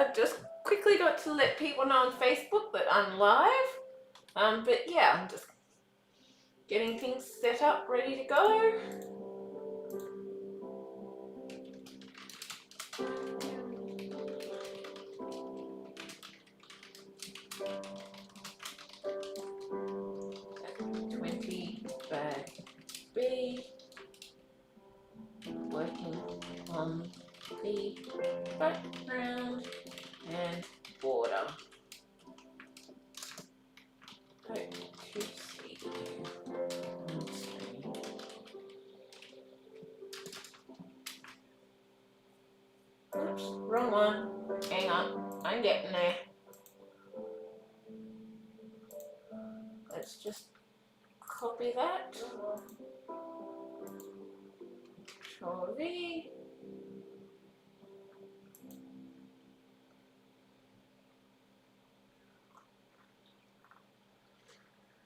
I've just quickly got to let people know on Facebook that I'm live. But yeah, I'm just getting things set up, ready to go. At 20 bag B, working on the background and border. Oops, wrong one. Hang on, I'm getting there. Let's just copy that. Control V.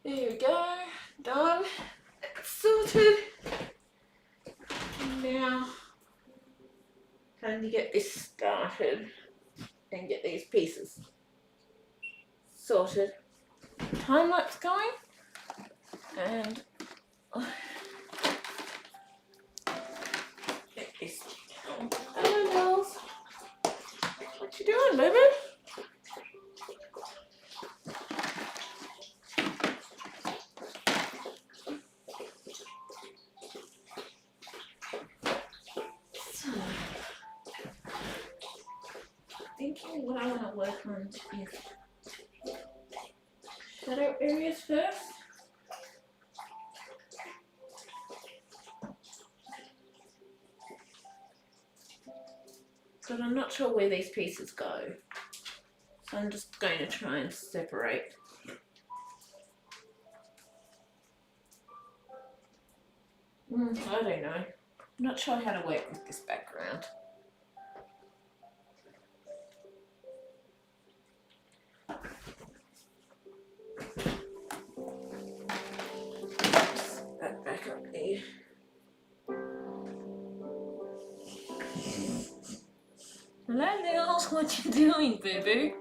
There we go. Done. Sorted. Now, time to get this started and get these pieces sorted. Time lapse going, and get this down. Hello, dolls. What you doing, baby? So, thinking what I want to work on is shadow areas first. But I'm not sure where these pieces go. So I'm just going to try and separate. I don't know. I'm not sure how to work with this background. Put that back up there. Hello, Nils. What you doing, boo-boo?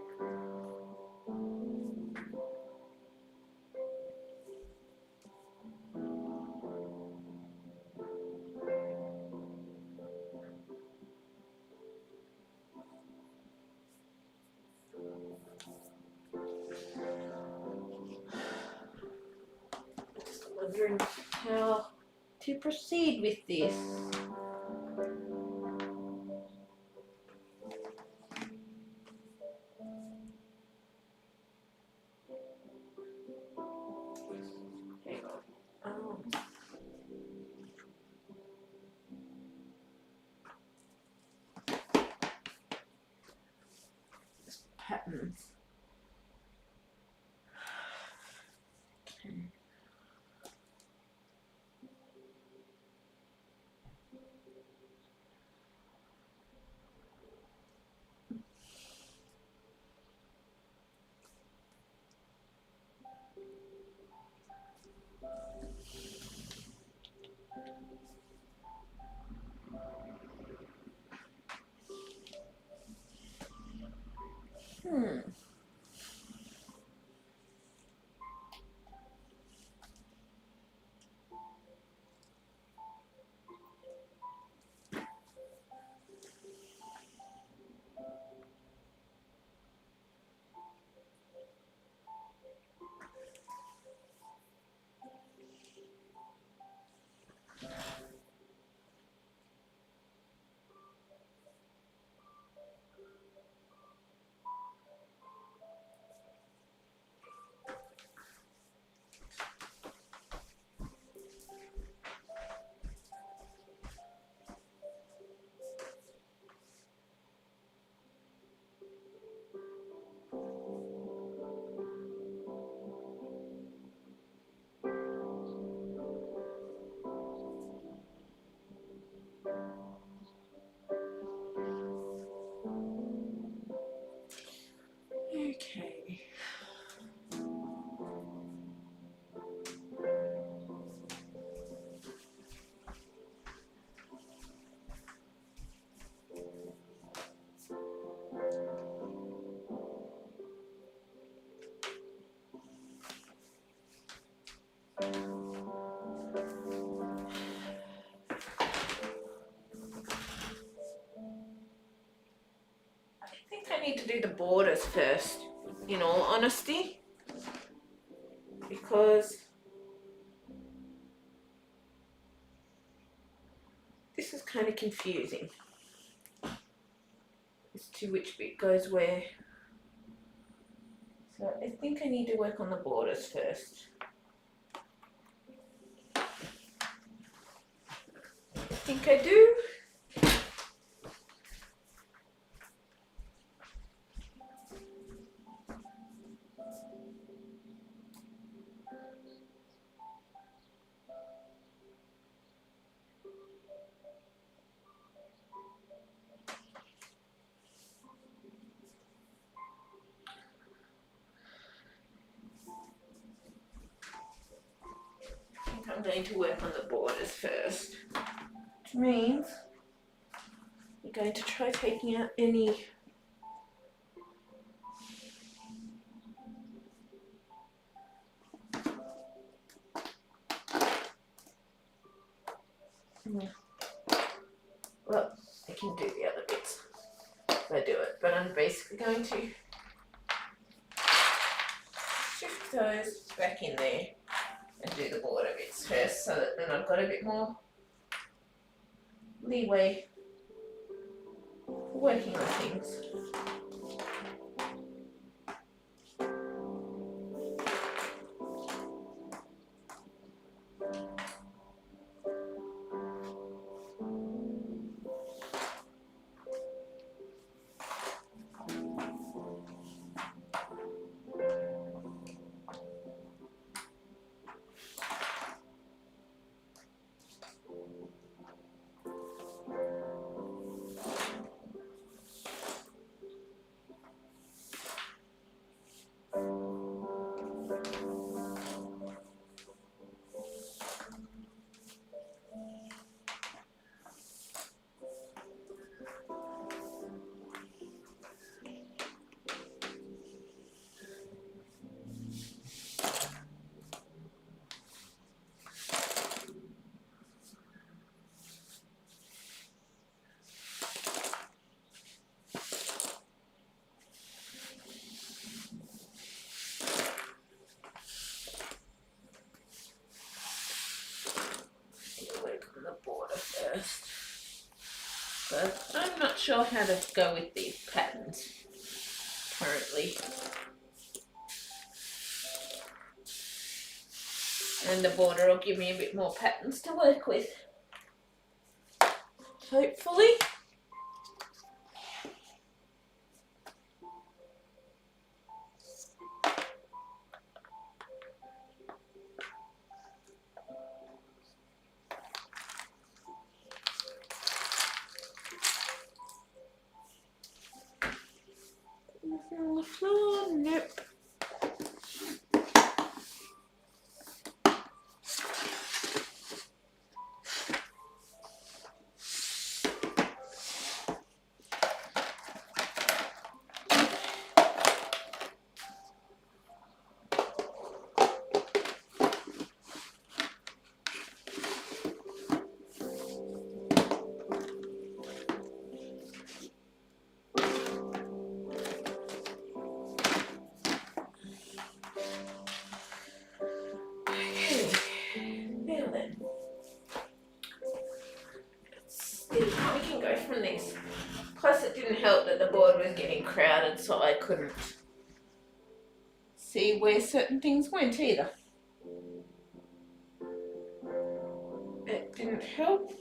Just wondering how to proceed with this. Hang on. Patterns. Okay. do the borders first, in all honesty, because this is kind of confusing as to which bit goes where. So I think I need to work on the borders first. I think I do. I'm going to work on the borders first, which means we're going to try taking out any well, I can do the other bits if I do it, but I'm basically going to shift those back in there and do the border bits first, so that then I've got a bit more leeway for working on things. But I'm not sure how to go with these patterns currently. And the border will give me a bit more patterns to work with, hopefully. Nothing on the floor, nope. We can go from this. Plus it didn't help that the board was getting crowded, so I couldn't see where certain things went either. It didn't help.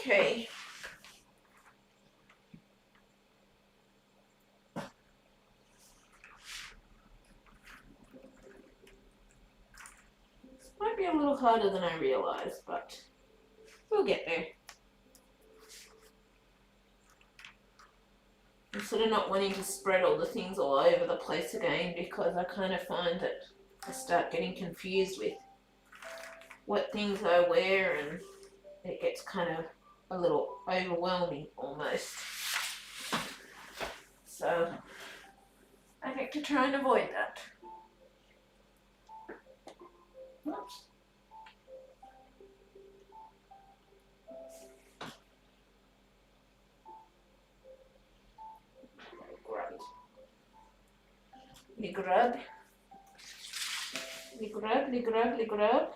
Okay. This might be a little harder than I realized, but we'll get there. I'm sort of not wanting to spread all the things all over the place again, because I kind of find that I start getting confused with what things I wear, and it gets kind of a little overwhelming almost. So I like to try and avoid that. Oops. You grab, you grab, you grab, you grab.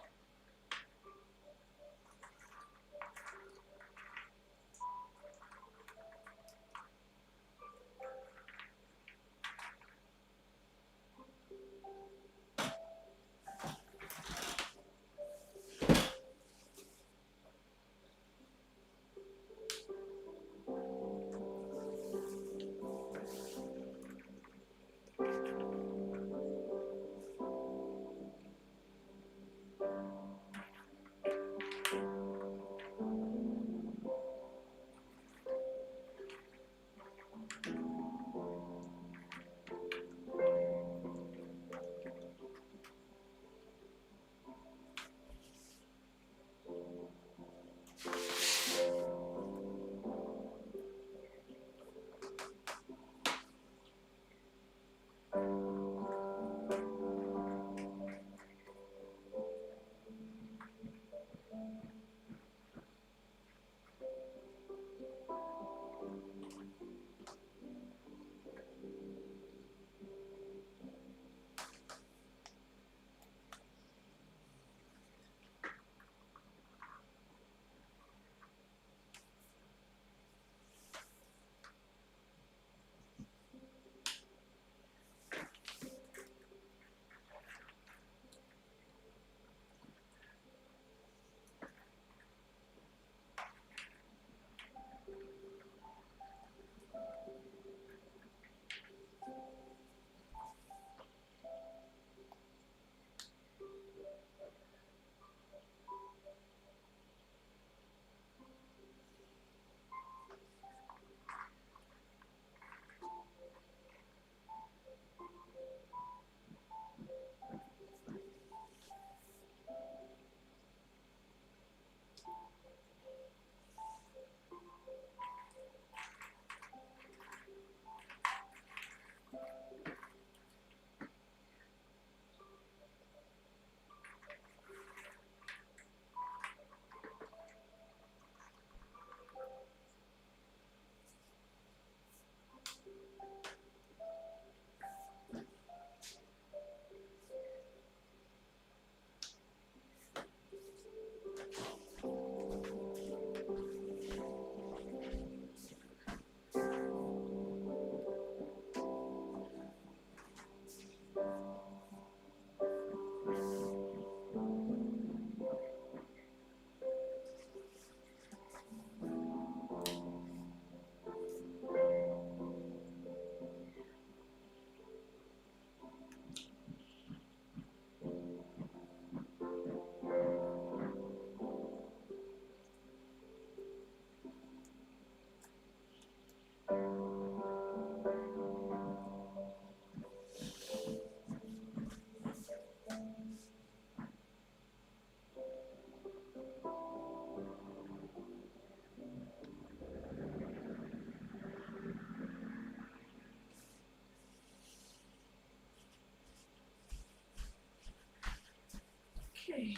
Okay.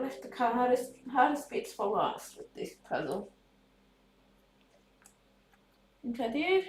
left the hardest bits for last with this puzzle. I think I did.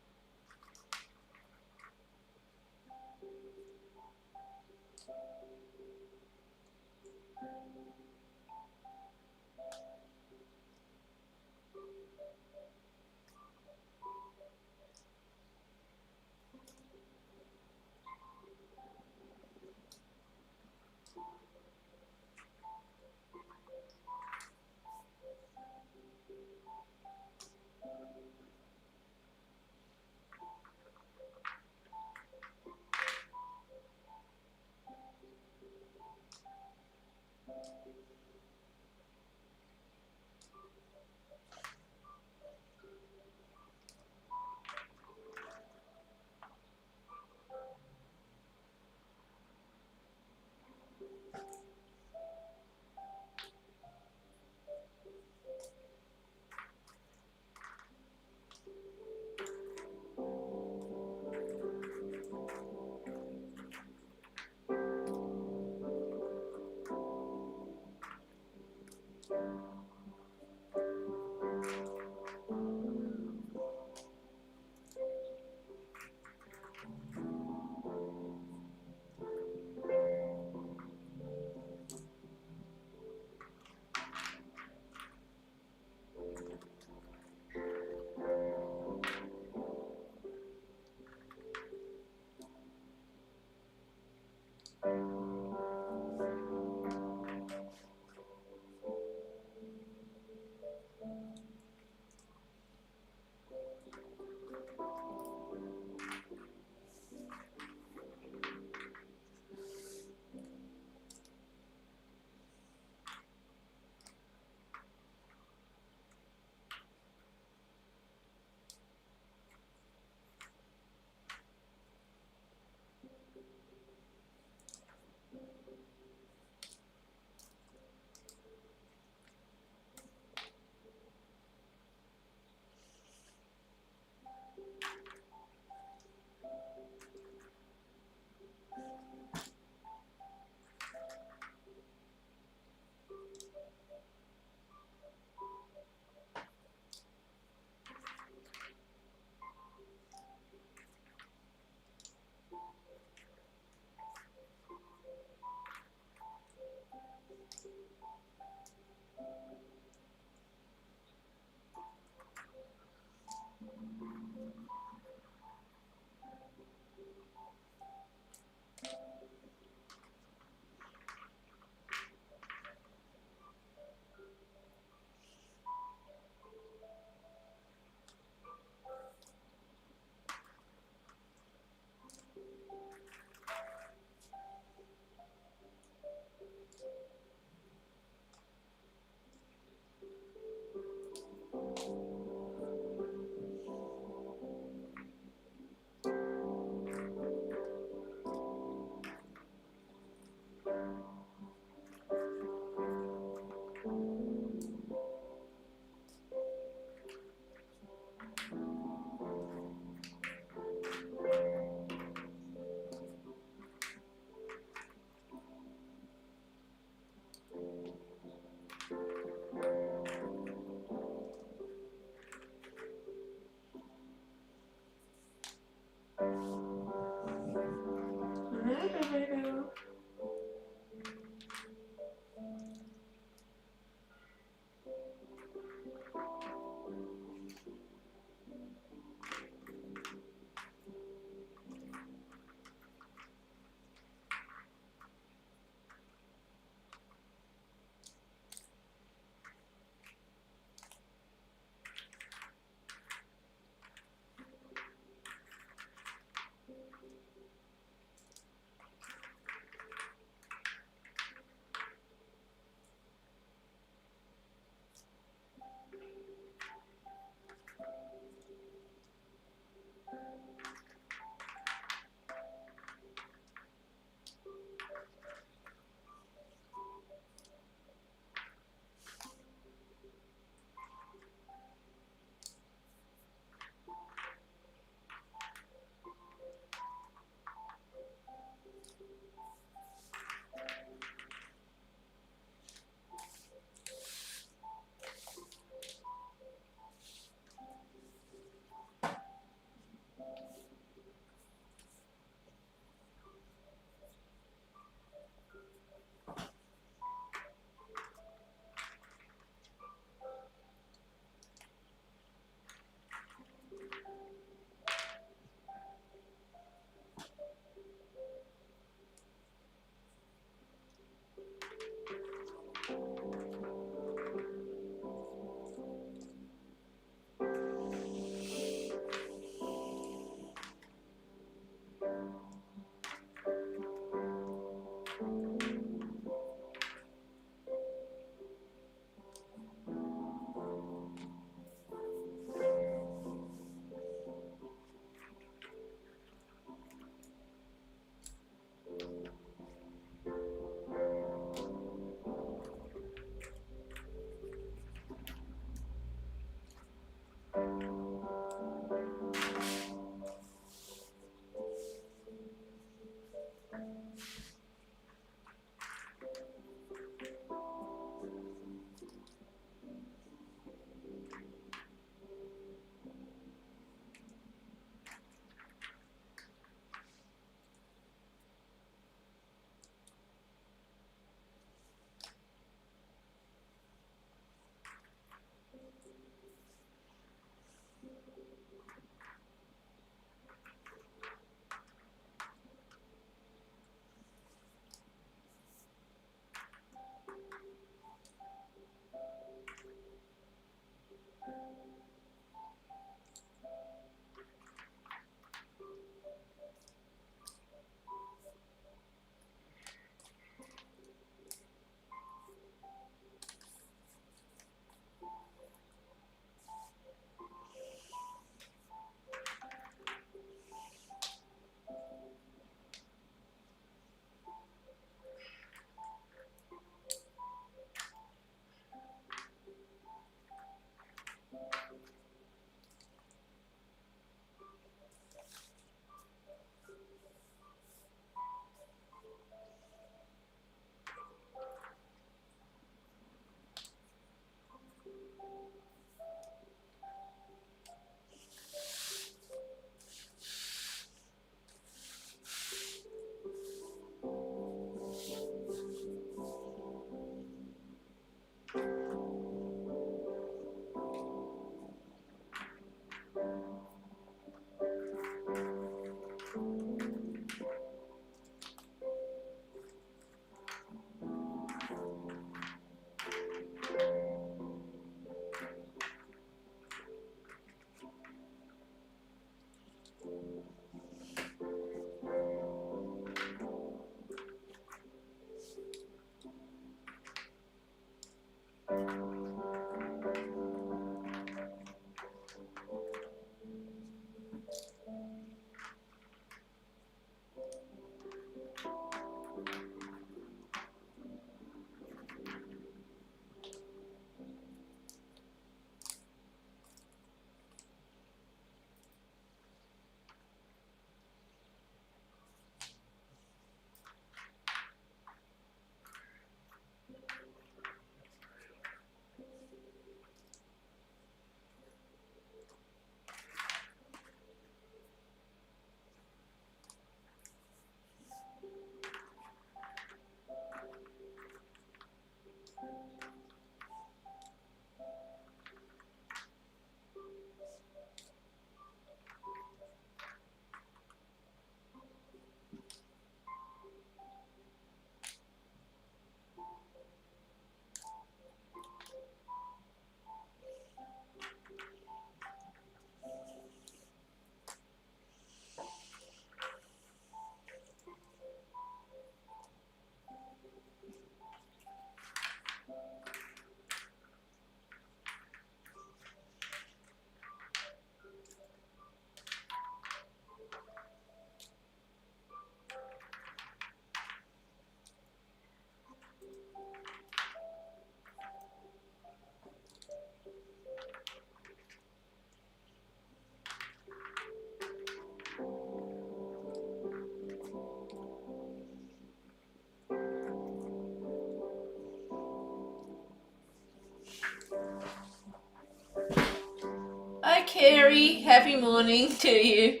Hi Carrie, happy morning to you.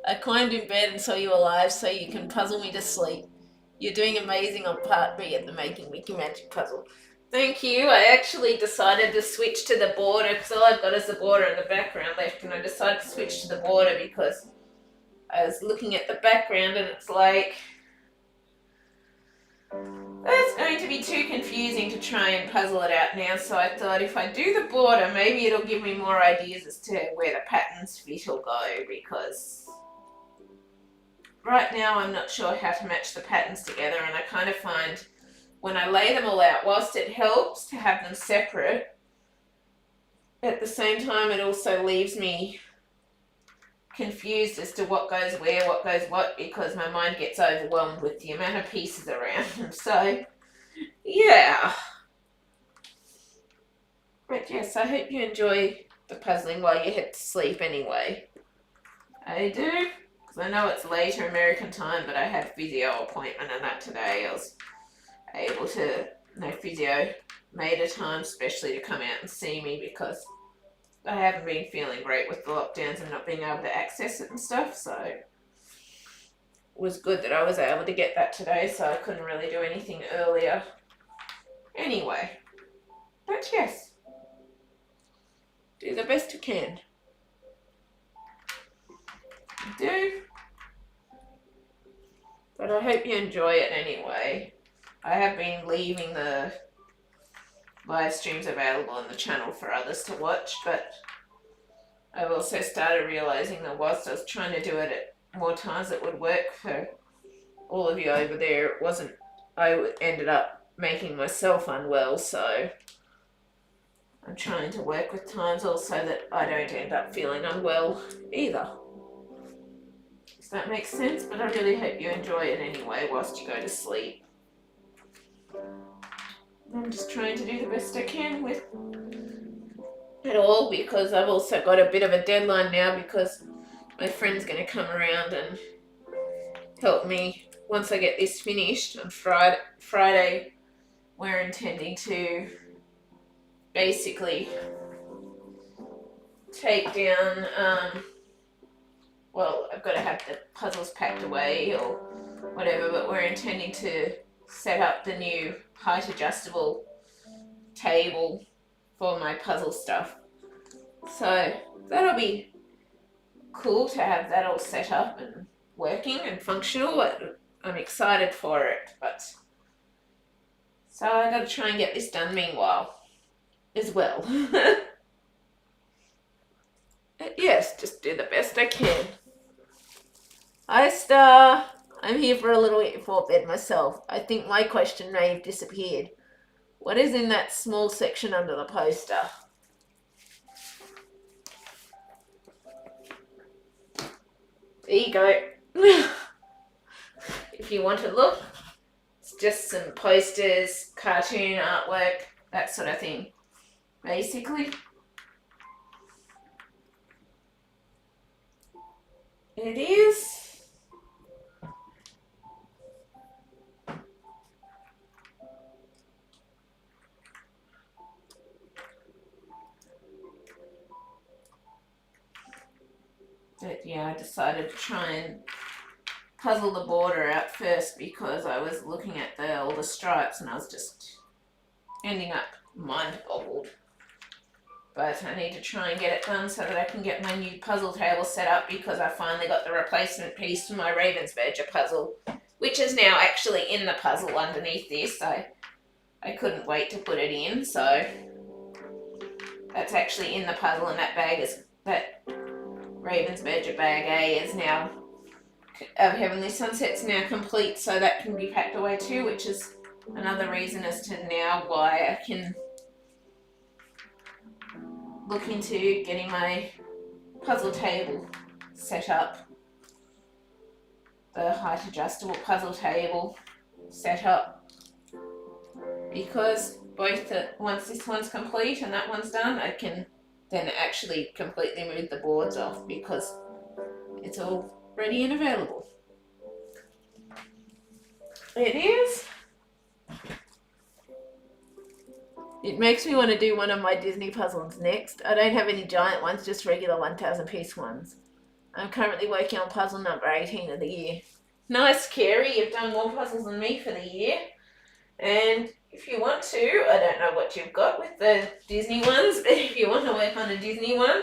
I climbed in bed and saw you alive so you can puzzle me to sleep. You're doing amazing on part B at the Making Mickey Magic puzzle. Thank you. I actually decided to switch to the border because all I've got is the border and the background left, and I decided to switch to the border because I was looking at the background and it's like, that's going to be too confusing to try and puzzle it out now, so I thought if I do the border, maybe it'll give me more ideas as to where the patterns fit will go, because right now I'm not sure how to match the patterns together, and I kind of find when I lay them all out, whilst it helps to have them separate, at the same time it also leaves me confused as to what goes where, what goes what, because my mind gets overwhelmed with the amount of pieces around. So, yeah. But yes, I hope you enjoy the puzzling while you head to sleep anyway. I do, because I know it's later American time, but I had physio appointment and that today. I was able to, physio made a time especially to come out and see me because I haven't been feeling great with the lockdowns and not being able to access it and stuff, so it was good that I was able to get that today, so I couldn't really do anything earlier. Anyway, but yes, do the best you can. You do, but I hope you enjoy it anyway. I have been leaving the live streams available on the channel for others to watch, but I've also started realizing that whilst I was trying to do it at more times it would work for all of you over there, it wasn't. I ended up making myself unwell, so I'm trying to work with times also that I don't end up feeling unwell either. Does that make sense? But I really hope you enjoy it anyway whilst you go to sleep. I'm just trying to do the best I can with it all, because I've also got a bit of a deadline now because my friend's going to come around and help me once I get this finished on Friday. We're intending to basically take down, well, I've got to have the puzzles packed away or whatever, but we're intending to set up the new height adjustable table for my puzzle stuff. So that'll be cool to have that all set up and working and functional. I'm excited for it, but so I gotta try and get this done meanwhile as well. Yes, just do the best I can. Hi Star, I'm here for a little bit before bed myself. I think my question may have disappeared. What is in that small section under the poster? There you go. If you want to look, it's just some posters, cartoon artwork, that sort of thing, basically. It is. But yeah, I decided to try and puzzle the border out first because I was looking at all the stripes and I was just ending up mind boggled. But I need to try and get it done so that I can get my new puzzle table set up, because I finally got the replacement piece for my Ravensburger puzzle, which is now actually in the puzzle underneath this. I couldn't wait to put it in, so that's actually in the puzzle, and that bag is, that Ravensburger bag A is now, Heavenly Sunset's now complete, so that can be packed away too, which is another reason as to now why I can look into getting my puzzle table set up, the height adjustable puzzle table set up, because both once this one's complete and that one's done, I can then actually completely move the boards off because it's all ready and available. It is. It makes me want to do one of my Disney puzzles next. I don't have any giant ones, just regular 1,000 piece ones. I'm currently working on puzzle number 18 of the year. Nice, Carrie, you've done more puzzles than me for the year. And if you want to, I don't know what you've got with the Disney ones, but if you want to work on a Disney one,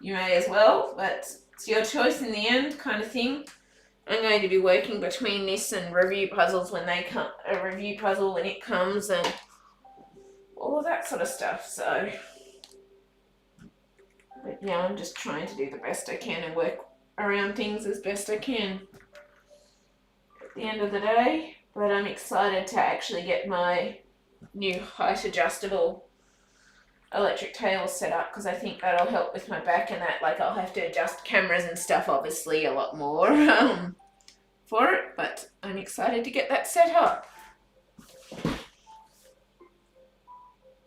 you may as well, but it's your choice in the end, kind of thing. I'm going to be working between this and review puzzles when they come, a review puzzle when it comes, and all of that sort of stuff, so. But yeah, I'm just trying to do the best I can and work around things as best I can at the end of the day. But I'm excited to actually get my new height adjustable electric table set up, because I think that'll help with my back and that. Like, I'll have to adjust cameras and stuff obviously a lot more for it, but I'm excited to get that set up.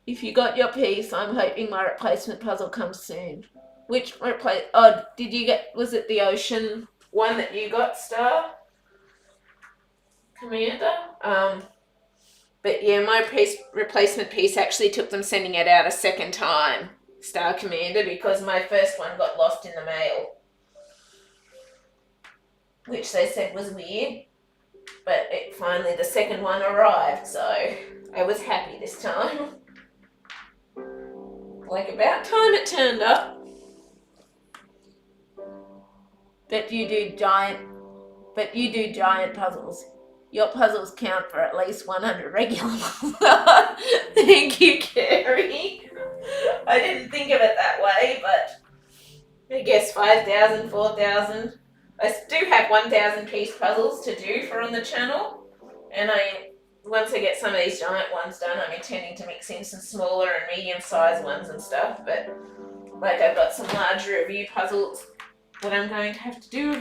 If you got your piece, I'm hoping my replacement puzzle comes soon. Which did you get, was it the ocean one that you got, Star Commander? But yeah, my replacement piece actually took them sending it out a second time, Star Commander, because my first one got lost in the mail, which they said was weird. But finally the second one arrived, so I was happy this time. Like, about time it turned up. But you do giant puzzles. Your puzzles count for at least 100 regular puzzles. Thank you, Carrie. I didn't think of it that way, but I guess 5,000, 4,000. I do have 1,000 piece puzzles to do for on the channel, and once I get some of these giant ones done, I'm intending to mix in some smaller and medium-sized ones and stuff. But like, I've got some larger review puzzles that I'm going to have to do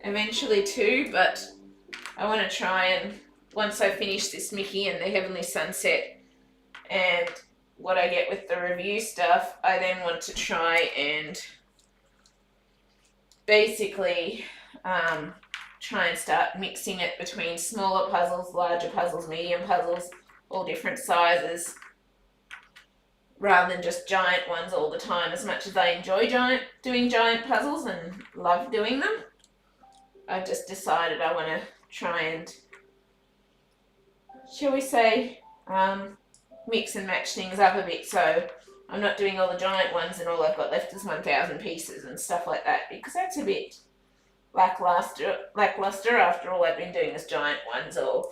eventually too. But I want to try and, once I finish this Mickey and the Heavenly Sunset and what I get with the review stuff, I then want to try and basically try and start mixing it between smaller puzzles, larger puzzles, medium puzzles, all different sizes, rather than just giant ones all the time. As much as I enjoy doing giant puzzles and love doing them, I've just decided I want to try and, shall we say, mix and match things up a bit, so I'm not doing all the giant ones and all I've got left is 1,000 pieces and stuff like that, because that's a bit lackluster after all I've been doing is giant ones or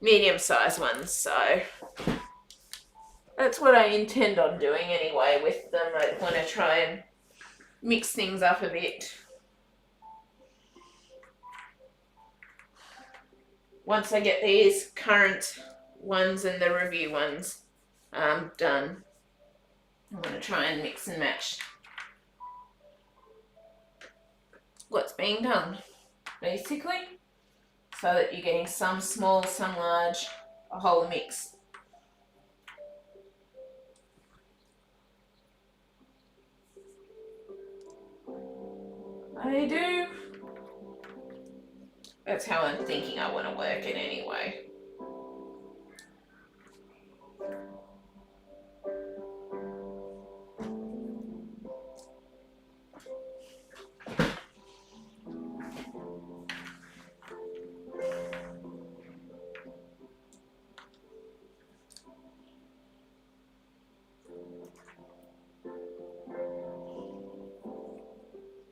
medium-sized ones. So that's what I intend on doing anyway with them. I want to try and mix things up a bit. Once I get these current ones and the review ones done, I'm going to try and mix and match what's being done, basically, so that you're getting some small, some large, a whole mix. I do. That's how I'm thinking I want to work it anyway.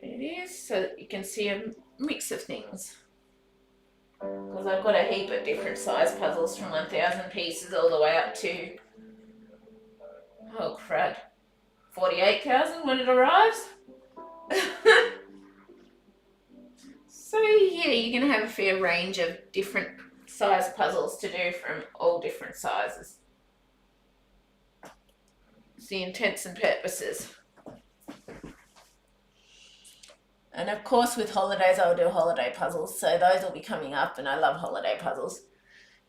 It is, so that you can see a mix of things. Because I've got a heap of different size puzzles from 1,000 pieces all the way up to, oh crud, 48,000 when it arrives. So yeah, you're going to have a fair range of different size puzzles to do from all different sizes. It's the intents and purposes. And of course with holidays I'll do holiday puzzles, so those will be coming up, and I love holiday puzzles.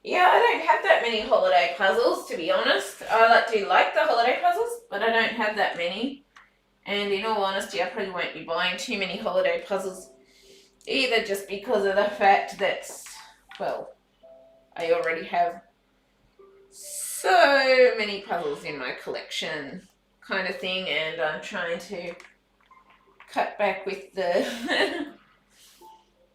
Yeah, I don't have that many holiday puzzles, to be honest. I do like the holiday puzzles, but I don't have that many. And in all honesty, I probably won't be buying too many holiday puzzles either, just because of the fact that, well, I already have so many puzzles in my collection kind of thing, and I'm trying to cut back with the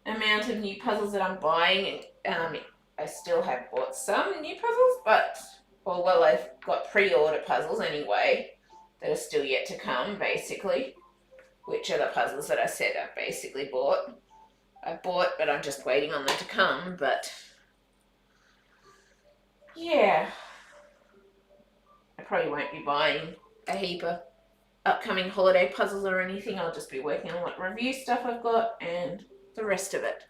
amount of new puzzles that I'm buying. And I still have bought some new puzzles, but, well, I've got pre-order puzzles anyway that are still yet to come, basically, which are the puzzles that I said I've basically bought. I've bought, but I'm just waiting on them to come. But yeah, I probably won't be buying a heap of upcoming holiday puzzles or anything. I'll just be working on what review stuff I've got and the rest of it.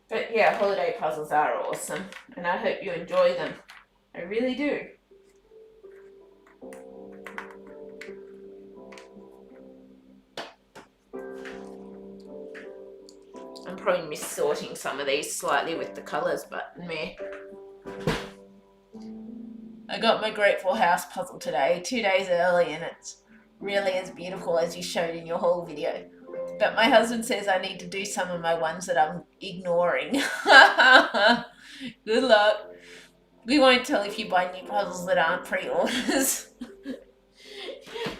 But yeah, holiday puzzles are awesome, and I hope you enjoy them. I really do. I'm probably mis-sorting some of these slightly with the colours, but meh. I got my Grateful House puzzle today, 2 days early, and it's really as beautiful as you showed in your haul video. But my husband says I need to do some of my ones that I'm ignoring. Good luck. We won't tell if you buy new puzzles that aren't pre-orders.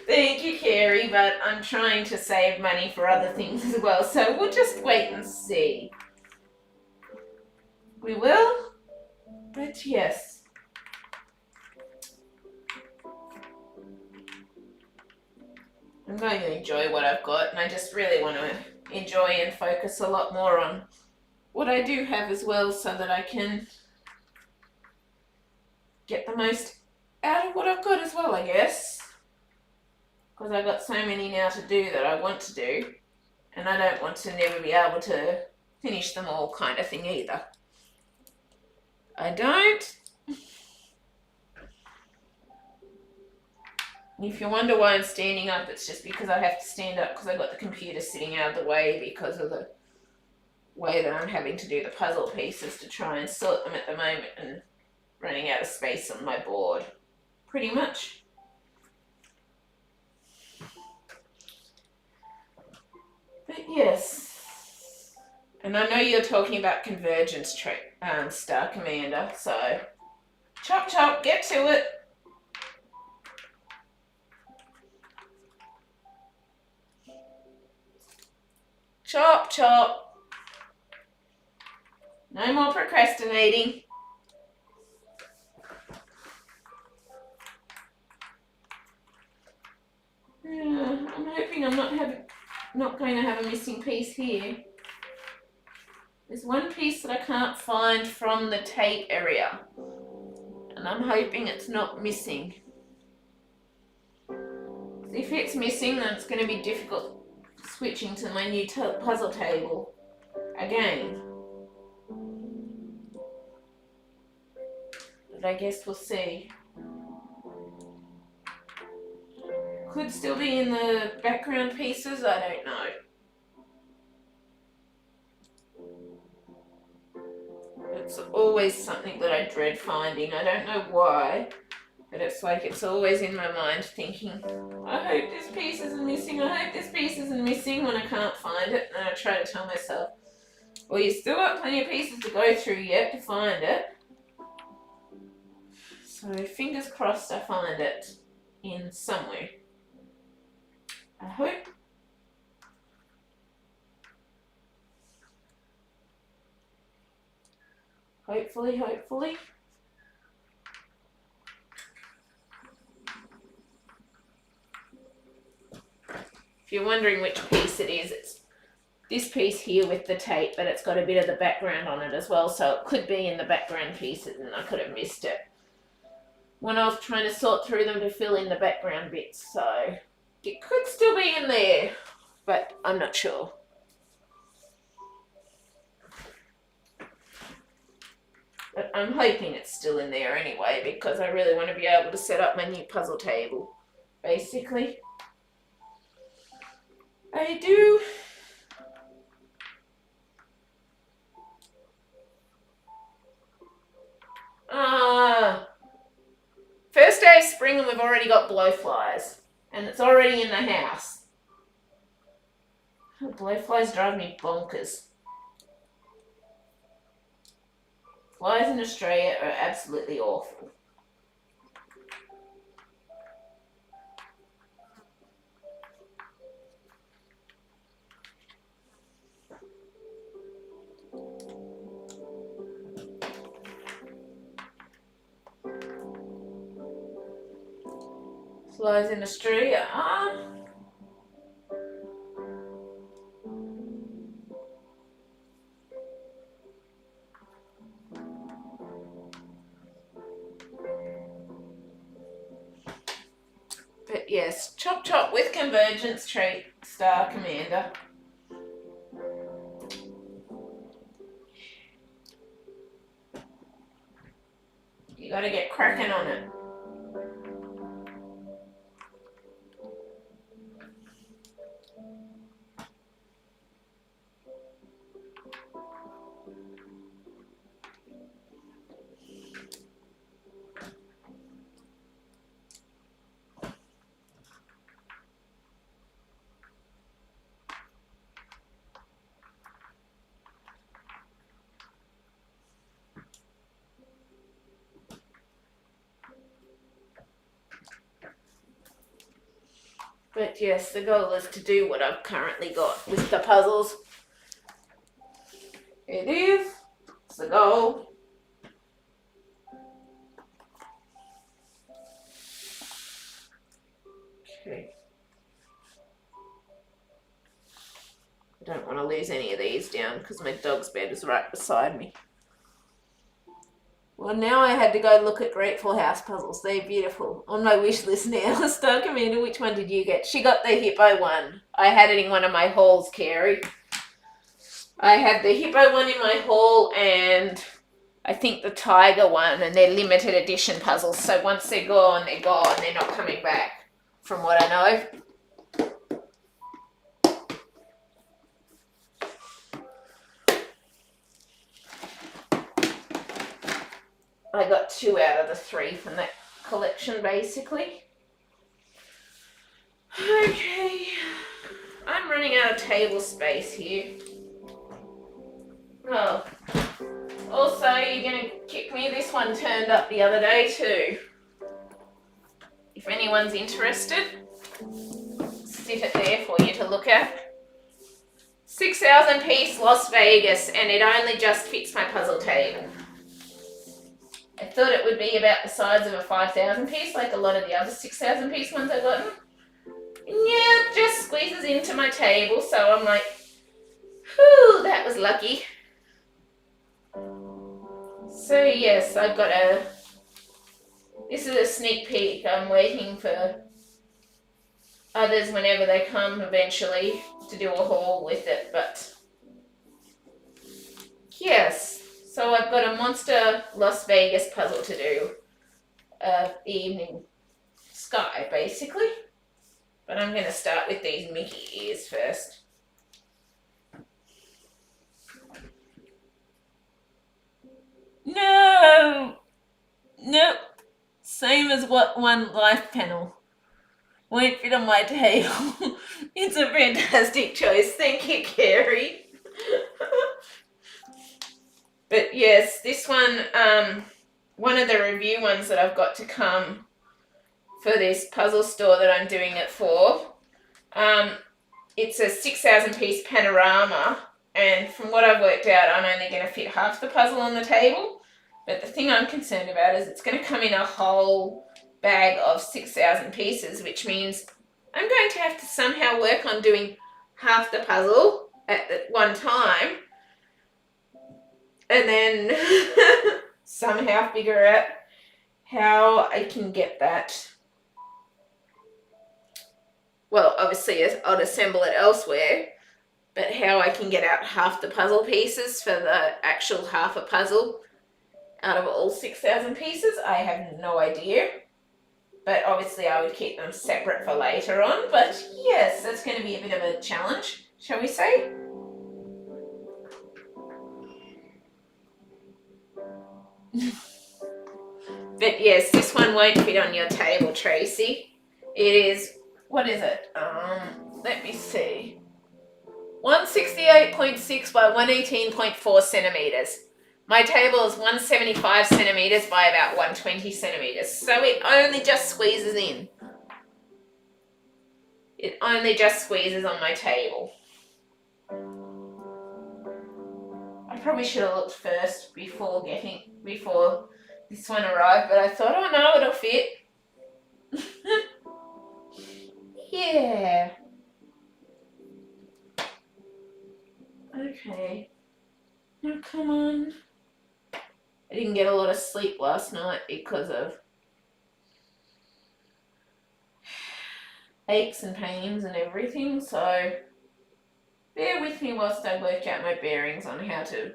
Thank you, Carrie, but I'm trying to save money for other things as well, so we'll just wait and see. We will, but yes. I'm going to enjoy what I've got, and I just really want to enjoy and focus a lot more on what I do have as well, so that I can get the most out of what I've got as well, I guess. Because I've got so many now to do that I want to do, and I don't want to never be able to finish them all kind of thing either. I don't. If you wonder why I'm standing up, it's just because I have to stand up because I've got the computer sitting out of the way because of the way that I'm having to do the puzzle pieces to try and sort them at the moment, and running out of space on my board, pretty much. But yes, and I know you're talking about convergence Star Commander, so chop chop, get to it. Chop chop. No more procrastinating. I'm hoping I'm not going to have a missing piece here. There's one piece that I can't find from the tape area, and I'm hoping it's not missing. If it's missing, then it's going to be difficult switching to my new puzzle table again. But I guess we'll see. Could still be in the background pieces, I don't know. It's always something that I dread finding. I don't know why, but it's like it's always in my mind thinking, I hope this piece isn't missing, I hope this piece isn't missing, when I can't find it. And I try to tell myself, well, you still got plenty of pieces to go through yet to find it. So fingers crossed I find it in somewhere. I hope. Hopefully. If you're wondering which piece it is, it's this piece here with the tape, but it's got a bit of the background on it as well, so it could be in the background pieces and I could have missed it when I was trying to sort through them to fill in the background bits, so it could still be in there, but I'm not sure. But I'm hoping it's still in there anyway, because I really want to be able to set up my new puzzle table, basically. I do. First day of spring and we've already got blowflies. And it's already in the house. Blowflies drive me bonkers. Flies in Australia are absolutely awful. Flies in Australia are. But yes, chop chop with convergence trait, Star Commander. You gotta get cracking on it. But yes, the goal is to do what I've currently got with the puzzles. It is. It's the goal. Okay. I don't want to lose any of these down because my dog's bed is right beside me. Well, now I had to go look at Grateful House puzzles. They're beautiful. On my wish list now. Stark Amanda, which one did you get? She got the hippo one. I had it in one of my hauls, Carrie. I had the hippo one in my haul and I think the tiger one, and they're limited edition puzzles. So once they're gone, they're gone. They're not coming back, from what I know. I got 2 out of the 3 from that collection, basically. Okay. I'm running out of table space here. Oh. Also, you're going to kick me. This one turned up the other day too. If anyone's interested, sit it there for you to look at. 6,000 piece Las Vegas, and it only just fits my puzzle table. I thought it would be about the size of a 5,000 piece, like a lot of the other 6,000 piece ones I've gotten. And yeah, it just squeezes into my table, so I'm like, whew, that was lucky. So yes, I've got this is a sneak peek. I'm waiting for others whenever they come eventually to do a haul with it, but yes. So I've got a monster Las Vegas puzzle to do. The evening sky, basically. But I'm going to start with these Mickey ears first. No! Nope. Same as what one life panel. Won't fit on my table. It's a fantastic choice. Thank you, Carrie. But yes, this one, one of the review ones that I've got to come for this puzzle store that I'm doing it for, it's a 6,000 piece panorama, and from what I've worked out, I'm only going to fit half the puzzle on the table. But the thing I'm concerned about is it's going to come in a whole bag of 6,000 pieces, which means I'm going to have to somehow work on doing half the puzzle at one time, and then somehow figure out how I can get that. Well, obviously I'll assemble it elsewhere, but how I can get out half the puzzle pieces for the actual half a puzzle out of all 6,000 pieces, I have no idea. But obviously I would keep them separate for later on. But yes, that's going to be a bit of a challenge, shall we say? But yes, this one won't fit on your table, Tracy. It is, what is it? Let me see. 168.6 by 118.4 centimeters. My table is 175 centimeters by about 120 centimeters. So it only just squeezes in. It only just squeezes on my table. I probably should have looked first before this one arrived, but I thought, oh no, it'll fit. Yeah. Okay. Now come on. I didn't get a lot of sleep last night because of aches and pains and everything, so bear with me whilst I work out my bearings on how to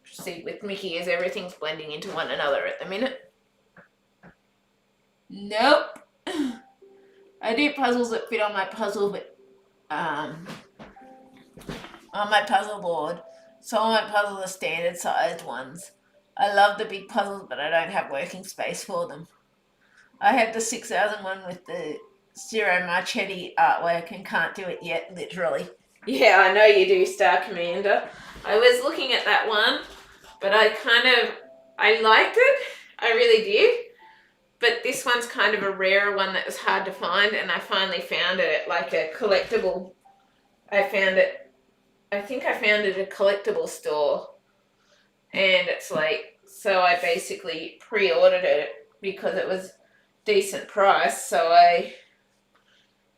proceed with Mickey, as everything's blending into one another at the minute. Nope. I do puzzles that fit on my puzzle, but on my puzzle board. So all my puzzles are standard sized ones. I love the big puzzles, but I don't have working space for them. I have the 6,000 one with the Zero Marchetti artwork and can't do it yet, literally. Yeah, I know you do, Star Commander. I was looking at that one, but I liked it. I really did. But this one's kind of a rarer one that was hard to find, and I finally found it at like a collectible. I think I found it at a collectible store. And it's like, so I basically pre-ordered it because it was decent price. So I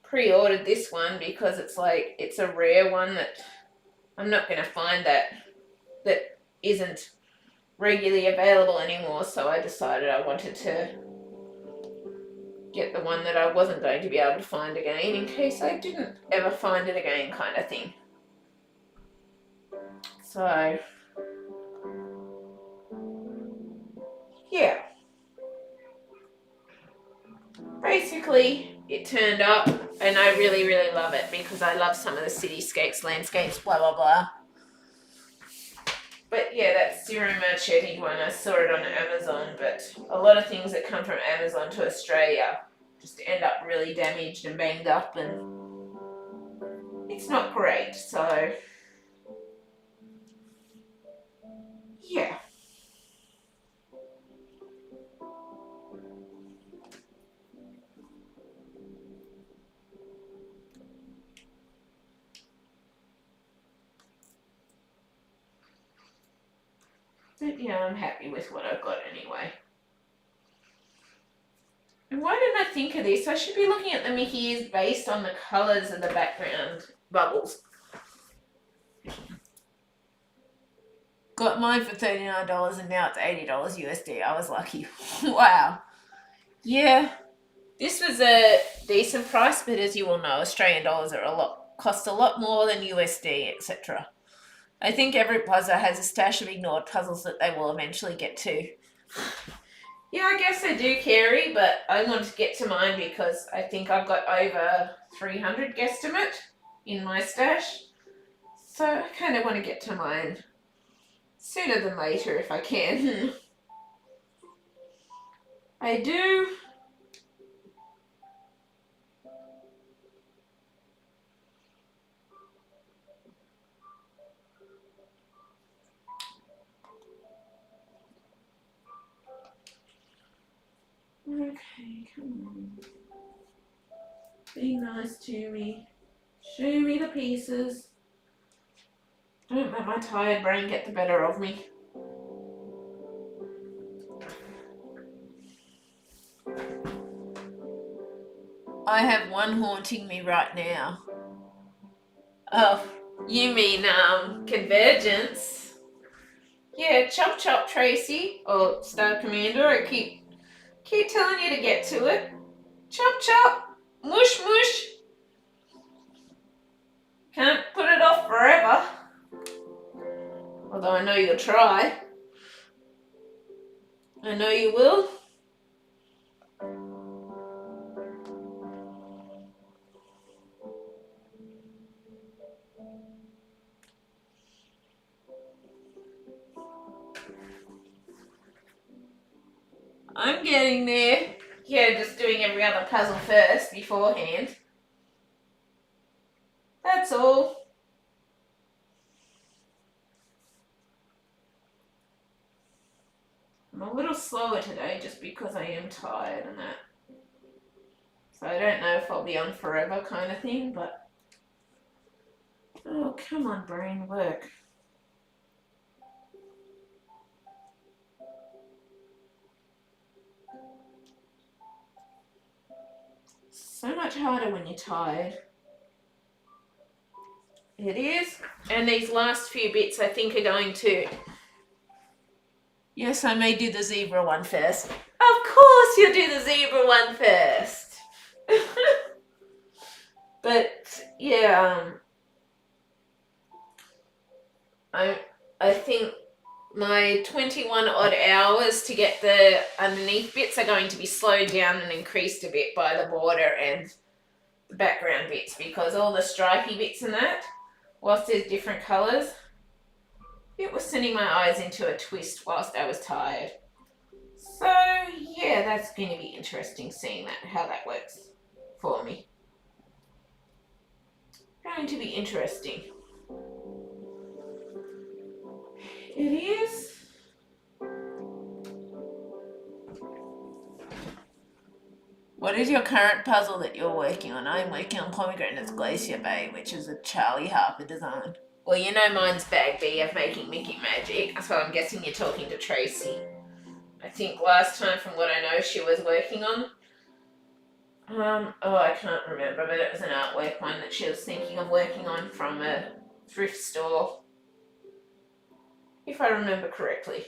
pre-ordered this one because it's like, it's a rare one that I'm not going to find that isn't regularly available anymore, so I decided I wanted to get the one that I wasn't going to be able to find again in case I didn't ever find it again, kind of thing. So, yeah. Basically, it turned up, and I really, really love it because I love some of the cityscapes, landscapes, blah, blah, blah. But yeah, that Zero Machete one, I saw it on Amazon, but a lot of things that come from Amazon to Australia just end up really damaged and banged up, and it's not great, so yeah. But yeah, I'm happy with what I've got anyway. And why didn't I think of this? I should be looking at the Mickeys based on the colours of the background bubbles. Got mine for $39 and now it's $80 USD. I was lucky. Wow. Yeah. This was a decent price, but as you all know, Australian dollars are cost a lot more than USD, etc. I think every puzzler has a stash of ignored puzzles that they will eventually get to. Yeah, I guess I do carry, but I want to get to mine because I think I've got over 300 guesstimate in my stash. So I kind of want to get to mine sooner than later if I can. I do. Okay, come on. Be nice to me. Show me the pieces. Don't let my tired brain get the better of me. I have one haunting me right now. Oh, you mean Convergence? Yeah, chop chop, Tracy, or Star Commander. I keep telling you to get to it. Chop chop, mush mush. Can't put it off forever. Although I know you'll try. I know you will. I'm getting there. Yeah, just doing every other puzzle first beforehand. That's all. I'm a little slower today just because I am tired and that. So I don't know if I'll be on forever kind of thing, but... Oh, come on, brain, work. So much harder when you're tired. It is. And these last few bits I think are going to... Yes, I may do the zebra one first. Of course you'll do the zebra one first. But, yeah, I think my 21 odd hours to get the underneath bits are going to be slowed down and increased a bit by the border and the background bits, because all the stripy bits and that, whilst there's different colours, it was sending my eyes into a twist whilst I was tired. So yeah, that's going to be interesting seeing that, how that works for me. Going to be interesting. It is. What is your current puzzle that you're working on? I'm working on Pomegranate's Glacier Bay, which is a Charlie Harper design. Well, you know mine's Bag B of Making Mickey Magic, so I'm guessing you're talking to Tracy. I think last time, from what I know, she was working on. I can't remember, but it was an artwork one that she was thinking of working on from a thrift store, if I remember correctly.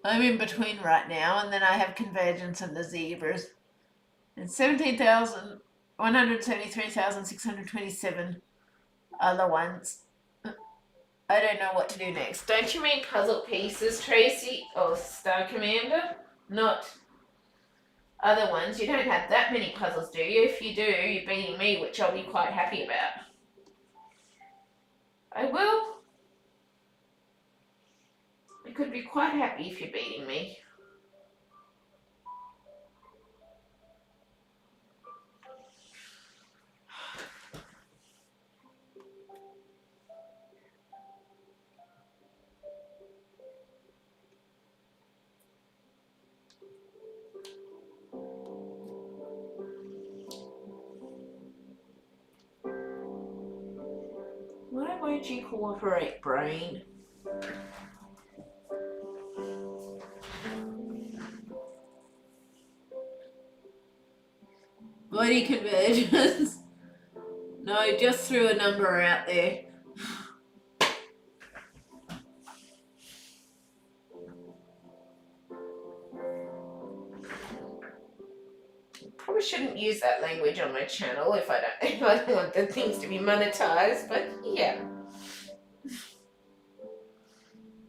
I'm in between right now, and then I have Convergence and the Zebras. And 173,627 other ones. I don't know what to do next. Don't you mean puzzle pieces, Tracy? Or Star Commander? Not other ones. You don't have that many puzzles, do you? If you do, you're beating me, which I'll be quite happy about. I will. I could be quite happy if you're beating me. Why won't you cooperate, brain? Bloody Convergence. No, just threw a number out there. Probably shouldn't use that language on my channel if I don't want the things to be monetized, but yeah.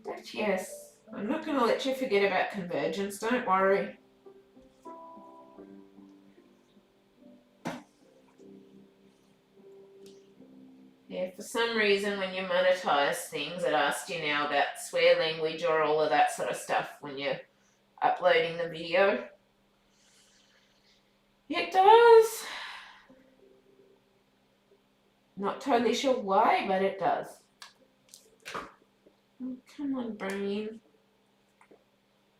But yes, I'm not going to let you forget about Convergence, don't worry. Yeah, for some reason when you monetize things, it asks you now about swear language or all of that sort of stuff when you're uploading the video. It does. Not totally sure why, but it does. Oh, come on, brain.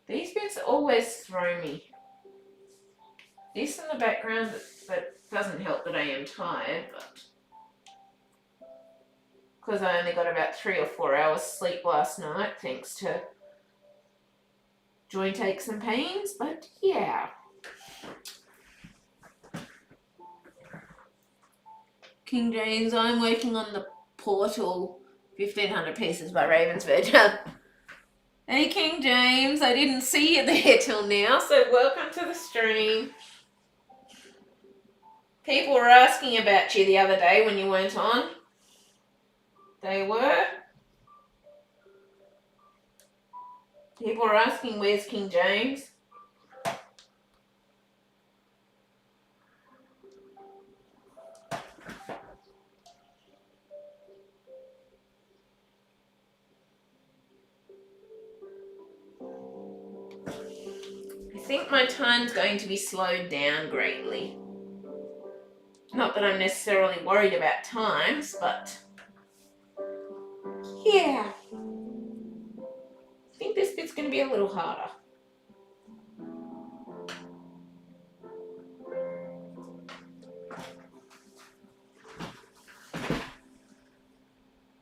These bits always throw me. This in the background, that doesn't help that I am tired, but because I only got about 3 or 4 hours sleep last night thanks to joint aches and pains, but yeah. King James, I'm working on the Portal 1500 Pieces by Ravensburger. Hey King James, I didn't see you there till now, so welcome to the stream. People were asking about you the other day when you weren't on. They were. People were asking, where's King James? I think my time's going to be slowed down greatly. Not that I'm necessarily worried about times, but yeah. I think this bit's going to be a little harder.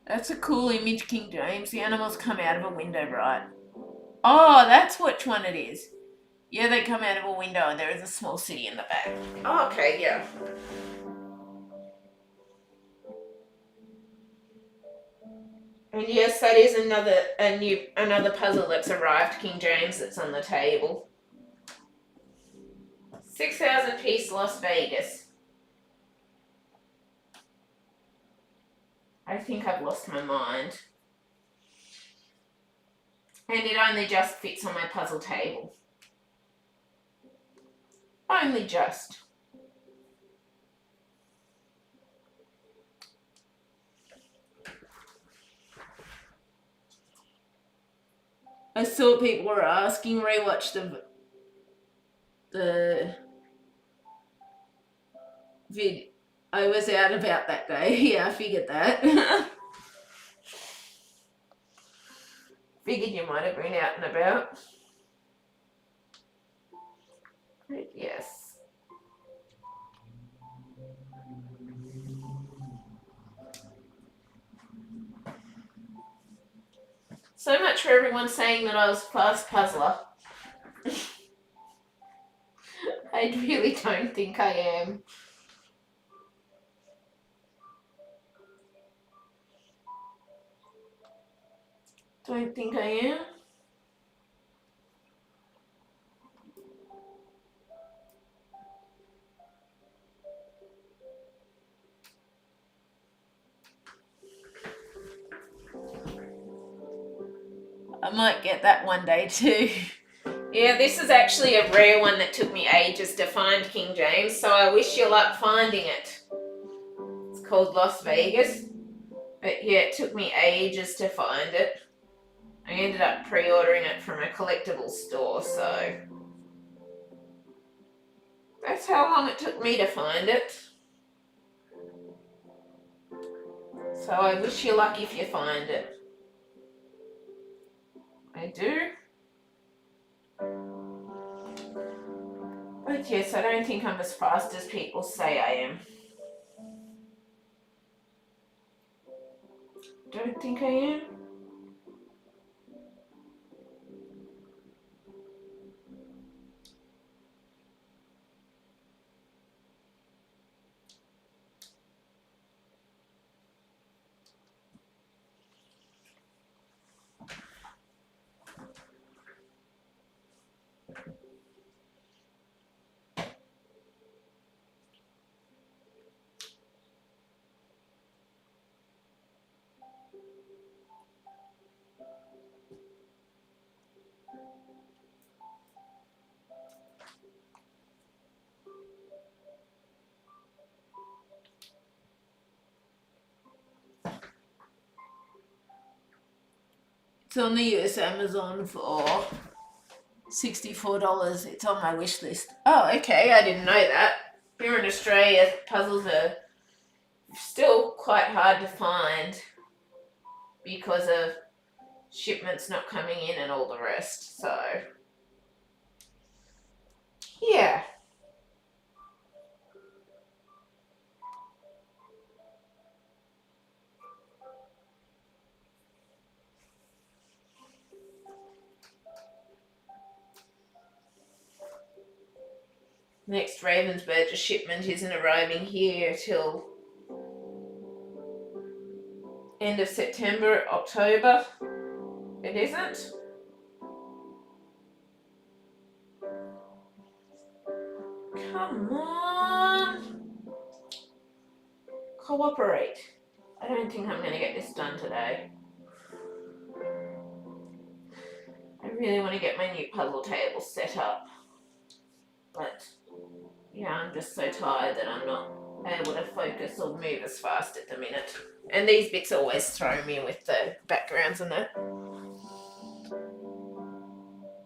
That's a cool image, King James. The animals come out of a window, right? Oh, that's which one it is. Yeah, they come out of a window and there is a small city in the back. Oh, okay, yeah. And yes, that is another puzzle that's arrived, King James, that's on the table. 6,000 piece Las Vegas. I think I've lost my mind. And it only just fits on my puzzle table. Only just. I saw people were asking, rewatch the vid. I was out about that day. Yeah, I figured that. Figured you might have been out and about. But yes. So much for everyone saying that I was a fast puzzler. I really don't think I am. Don't think I am. I might get that one day too. Yeah, this is actually a rare one that took me ages to find, King James, so I wish you luck finding it. It's called Las Vegas. But yeah, it took me ages to find it. I ended up pre-ordering it from a collectibles store, so that's how long it took me to find it. So I wish you luck if you find it. I do. But yes, I don't think I'm as fast as people say I am. Don't think I am. It's on the US Amazon for $64. It's on my wish list. Oh, okay, I didn't know that. Here in Australia, puzzles are still quite hard to find because of shipments not coming in and all the rest. So, yeah. Next Ravensburger shipment isn't arriving here till end of September, October. It isn't. Come on. Cooperate. I don't think I'm going to get this done today. I really want to get my new puzzle table set up. But, yeah, I'm just so tired that I'm not able to focus or move as fast at the minute. And these bits always throw me with the backgrounds and that.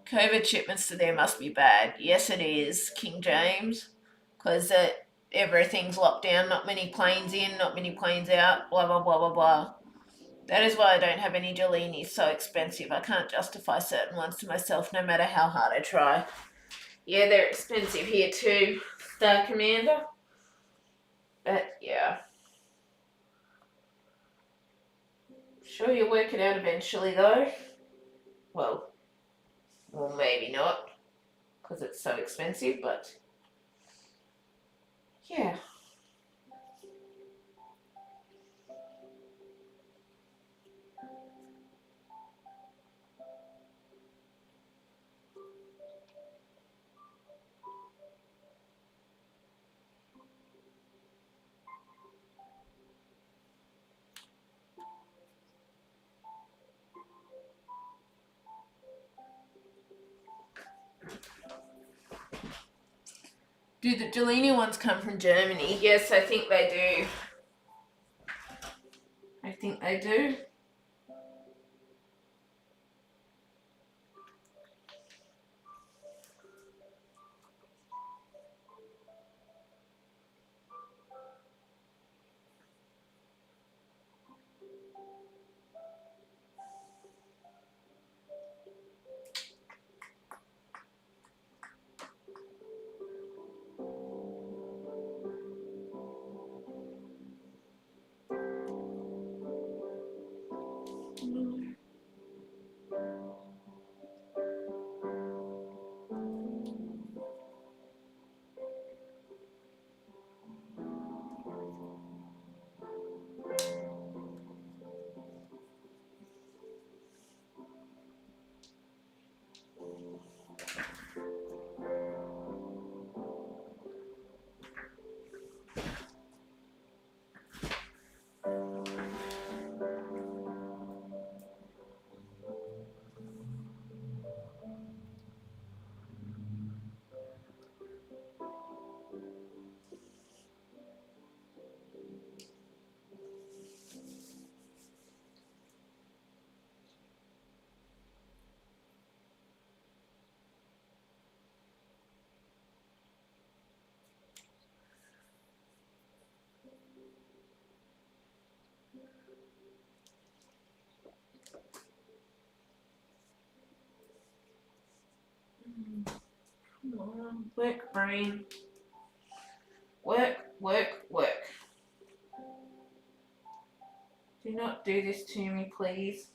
COVID shipments to there must be bad. Yes, it is, King James, because everything's locked down, not many planes in, not many planes out, blah, blah, blah, blah, blah. That is why I don't have any Jellinis, so expensive. I can't justify certain ones to myself, no matter how hard I try. Yeah, they're expensive here too, Star Commander. But, yeah. Sure you'll work it out eventually, though? Well, maybe not, because it's so expensive, but yeah. Do the Jelini ones come from Germany? Yes, I think they do. I think they do. Work, brain. Work, work, work. Do not do this to me, please.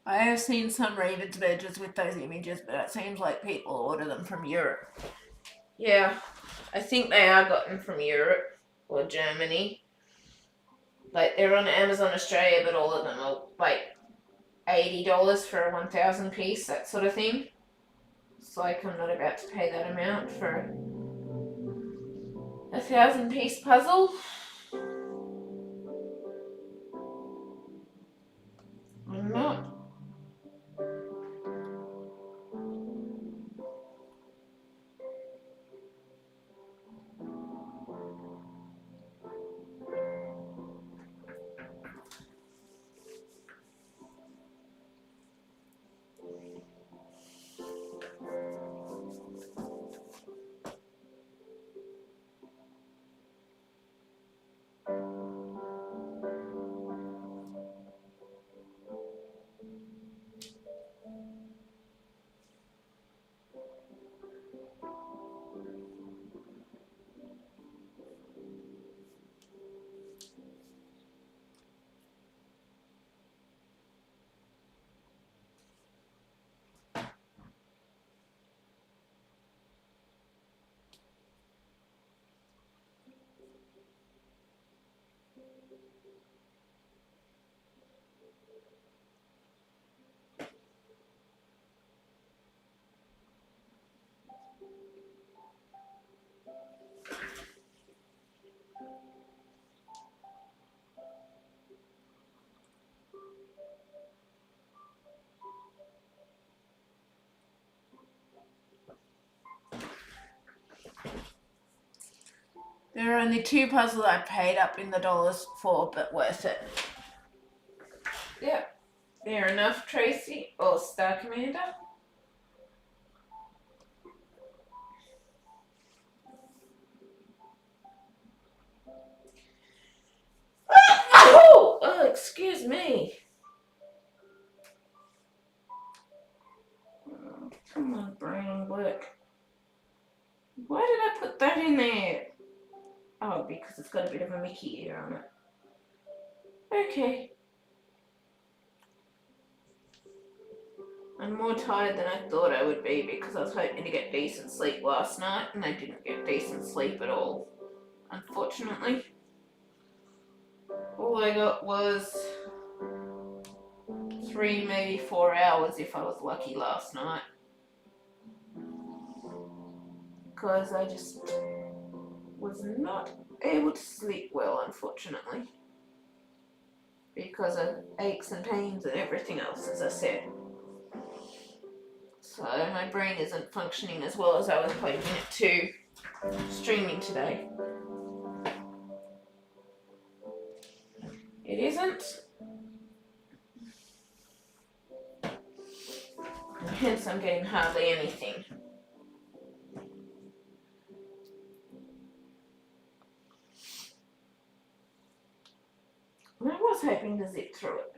I have seen some Ravensburgers with those images, but it seems like people order them from Europe. Yeah, I think they are gotten from Europe or Germany. Like, they're on Amazon Australia, but all of them are like $80 for a 1,000 piece, that sort of thing. It's like I'm not about to pay that amount for a 1,000 piece puzzle. I'm not. There are only 2 puzzles I paid up in the dollars for, but worth it. Yeah, fair enough, Tracy. Or Star Commander. Oh, excuse me. Come on, brain, work. Why did I put that in there? Oh, because it's got a bit of a Mickey ear on it. Okay. I'm more tired than I thought I would be because I was hoping to get decent sleep last night and I didn't get decent sleep at all, unfortunately. All I got was 3, maybe 4 hours if I was lucky last night. Because I just was not able to sleep well, unfortunately. Because of aches and pains and everything else, as I said. So my brain isn't functioning as well as I was hoping it to streaming today. It isn't. And hence I'm getting hardly anything. And I was hoping to zip through it.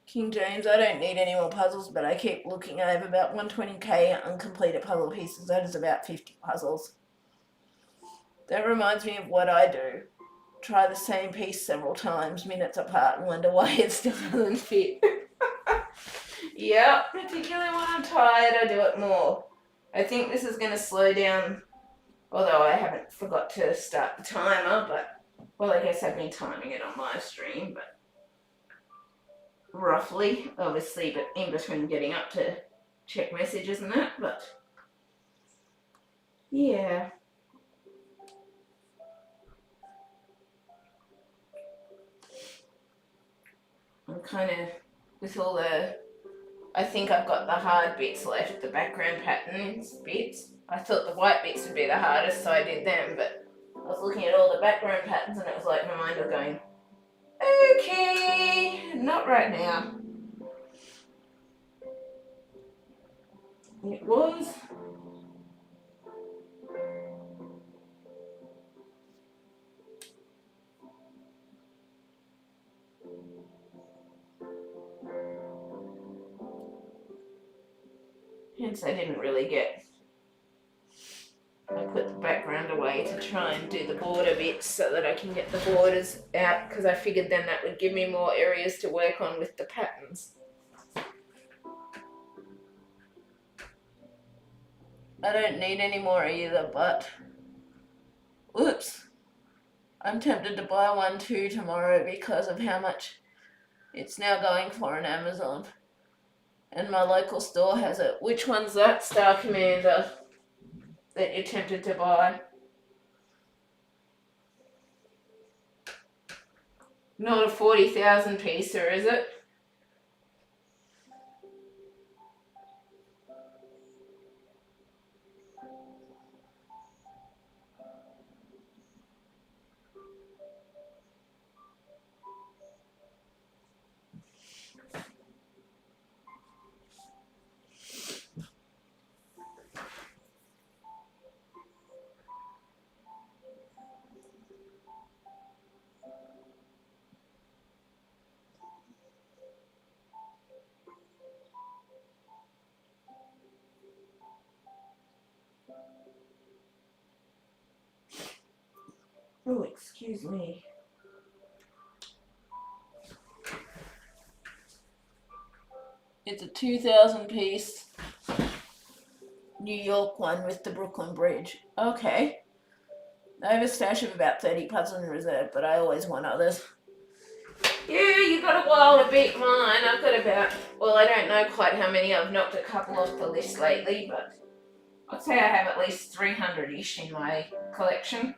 King James, I don't need any more puzzles, but I keep looking. I have about 120k uncompleted puzzle pieces. That is about 50 puzzles. That reminds me of what I do. Try the same piece several times, minutes apart, and wonder why it still doesn't fit. Yep, particularly when I'm tired, I do it more. I think this is going to slow down, although I haven't forgot to start the timer, but Well, I guess I've been timing it on my stream, but roughly, obviously, but in between getting up to check messages and that, but yeah. I'm kind of, with all the, I think I've got the hard bits left, the background patterns bits. I thought the white bits would be the hardest, so I did them, but I was looking at all the background patterns and it was like my mind was going, okay, not right now. It was. Hence I didn't really get, I put the background away to try and do the border bits so that I can get the borders out, because I figured then that would give me more areas to work on with the patterns. I don't need any more either, but oops, I'm tempted to buy one too tomorrow because of how much it's now going for on Amazon. And my local store has it. Which one's that, Star Commander, that you're tempted to buy? Not a 40,000 piecer, is it? Oh, excuse me. It's a 2,000 piece New York one with the Brooklyn Bridge. Okay. I have a stash of about 30 puzzles in reserve, but I always want others. Yeah, you got a while to beat mine. I've got about, well, I don't know quite how many. I've knocked a couple off the list lately, but I'd say I have at least 300-ish in my collection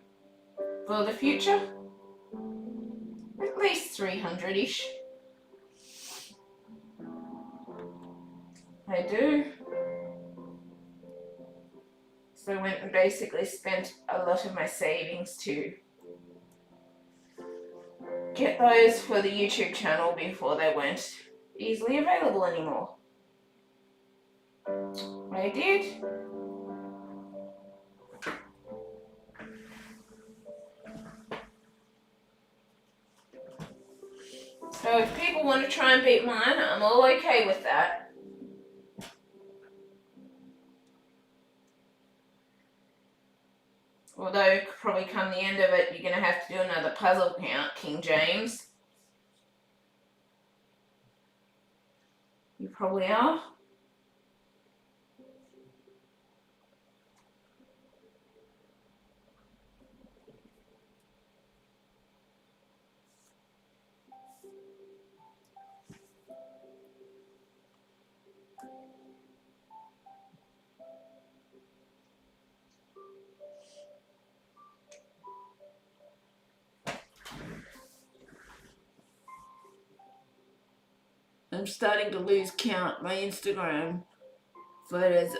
for the future. At least 300-ish. I do. So I went and basically spent a lot of my savings to get those for the YouTube channel before they weren't easily available anymore. I did. So if people want to try and beat mine, I'm all okay with that. Although, probably come the end of it, you're going to have to do another puzzle count, King James. You probably are. I'm starting to lose count. My Instagram photos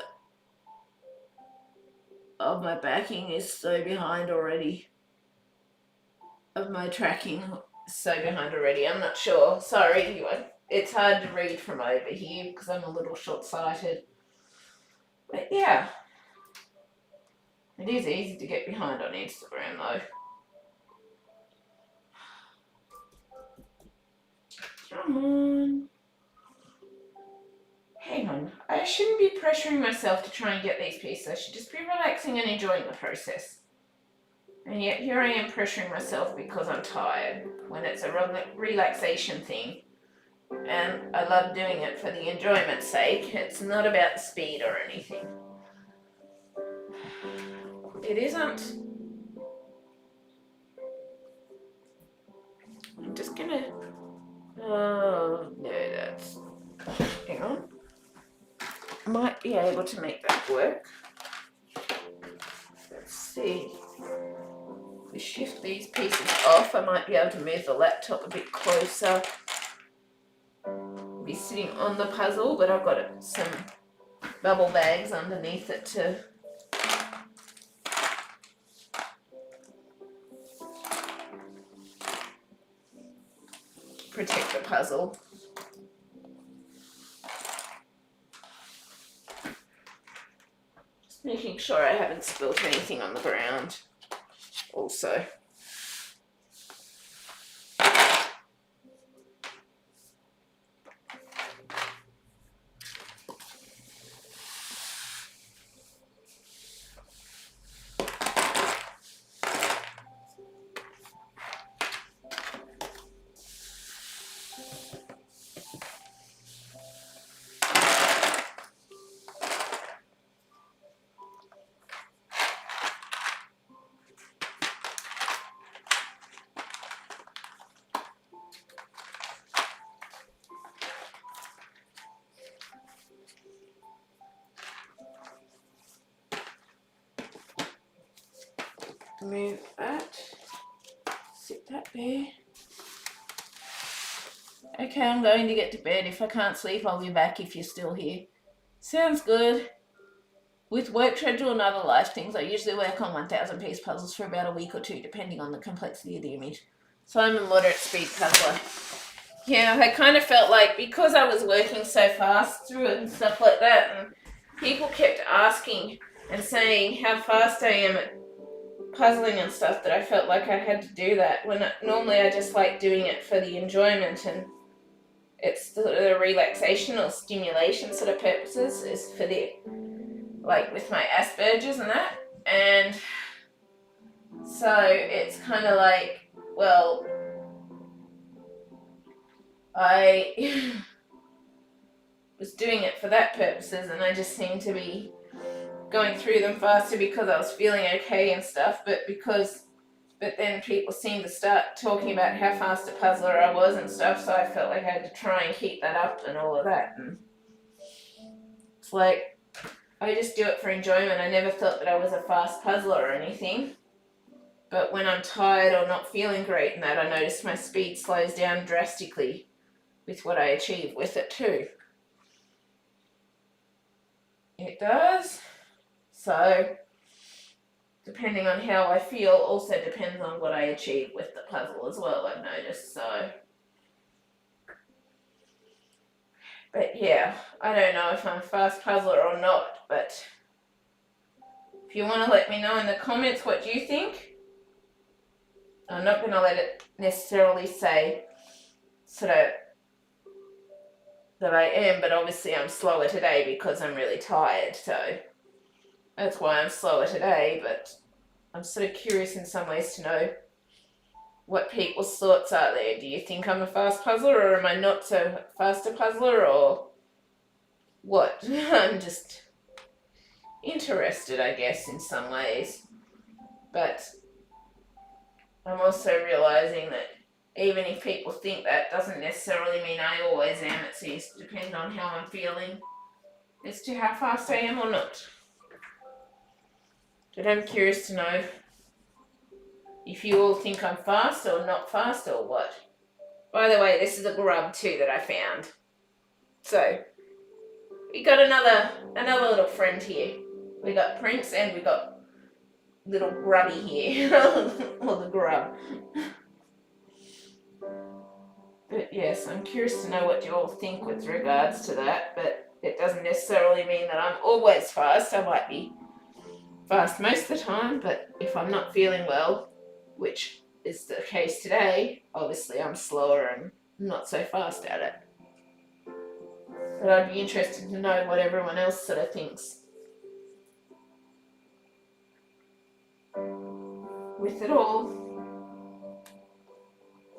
of my backing is so behind already. Of my tracking so behind already. I'm not sure. Sorry, it's hard to read from over here because I'm a little short-sighted. But yeah, it is easy to get behind on Instagram though. Come on. Hang on. I shouldn't be pressuring myself to try and get these pieces. I should just be relaxing and enjoying the process. And yet here I am pressuring myself because I'm tired, when it's a relaxation thing. And I love doing it for the enjoyment's sake. It's not about speed or anything. It isn't. just gonna, oh no, that's, hang on, might be able to make that work. Let's see, if we shift these pieces off, I might be able to move the laptop a bit closer. Be sitting on the puzzle, but I've got some bubble bags underneath it to protect the puzzle. Just making sure I haven't spilt anything on the ground also. Move that, sit that there. Okay, I'm going to get to bed. If I can't sleep, I'll be back if you're still here. Sounds good. With work schedule and other life things, I usually work on 1,000 piece puzzles for about a week or two, depending on the complexity of the image. So I'm a moderate speed puzzler. Yeah, I kind of felt like because I was working so fast through it and stuff like that, and people kept asking and saying how fast I am at puzzling and stuff, that I felt like I had to do that when normally I just like doing it for the enjoyment, and it's the relaxation or stimulation sort of purposes, is for the, like with my Asperger's and that. And so it's kind of like, well, I was doing it for that purposes, and I just seemed to be going through them faster because I was feeling okay and stuff, but then people seemed to start talking about how fast a puzzler I was and stuff, so I felt like I had to try and keep that up and all of that. And it's like, I just do it for enjoyment. I never thought that I was a fast puzzler or anything, but when I'm tired or not feeling great and that, I notice my speed slows down drastically with what I achieve with it too. It does. So, depending on how I feel also depends on what I achieve with the puzzle as well, I've noticed. So, but yeah, I don't know if I'm a fast puzzler or not, but if you want to let me know in the comments what you think. I'm not going to let it necessarily say sort of that I am, but obviously I'm slower today because I'm really tired, so that's why I'm slower today. But I'm sort of curious in some ways to know what people's thoughts are there. Do you think I'm a fast puzzler, or am I not so fast a puzzler, or what? I'm just interested, I guess, in some ways. But I'm also realizing that even if people think that, doesn't necessarily mean I always am. It depends on how I'm feeling as to how fast I am or not. But I'm curious to know if you all think I'm fast or not fast or what. By the way, this is a grub too that I found. So, we got another little friend here. We got Prince and we got little grubby here. Or the grub. But yes, I'm curious to know what you all think with regards to that, but it doesn't necessarily mean that I'm always fast. I might be fast most of the time, but if I'm not feeling well, which is the case today, obviously I'm slower and not so fast at it. But I'd be interested to know what everyone else sort of thinks with it all.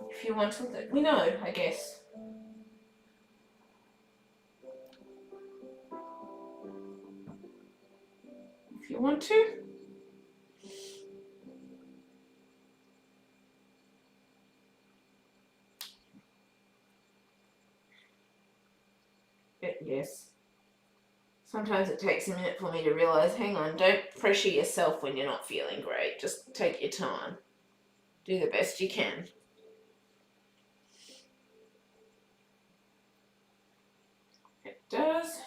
If you want to let me know, I guess. If you want to. Yes. Sometimes it takes a minute for me to realise, hang on, don't pressure yourself when you're not feeling great. Just take your time. Do the best you can. It does.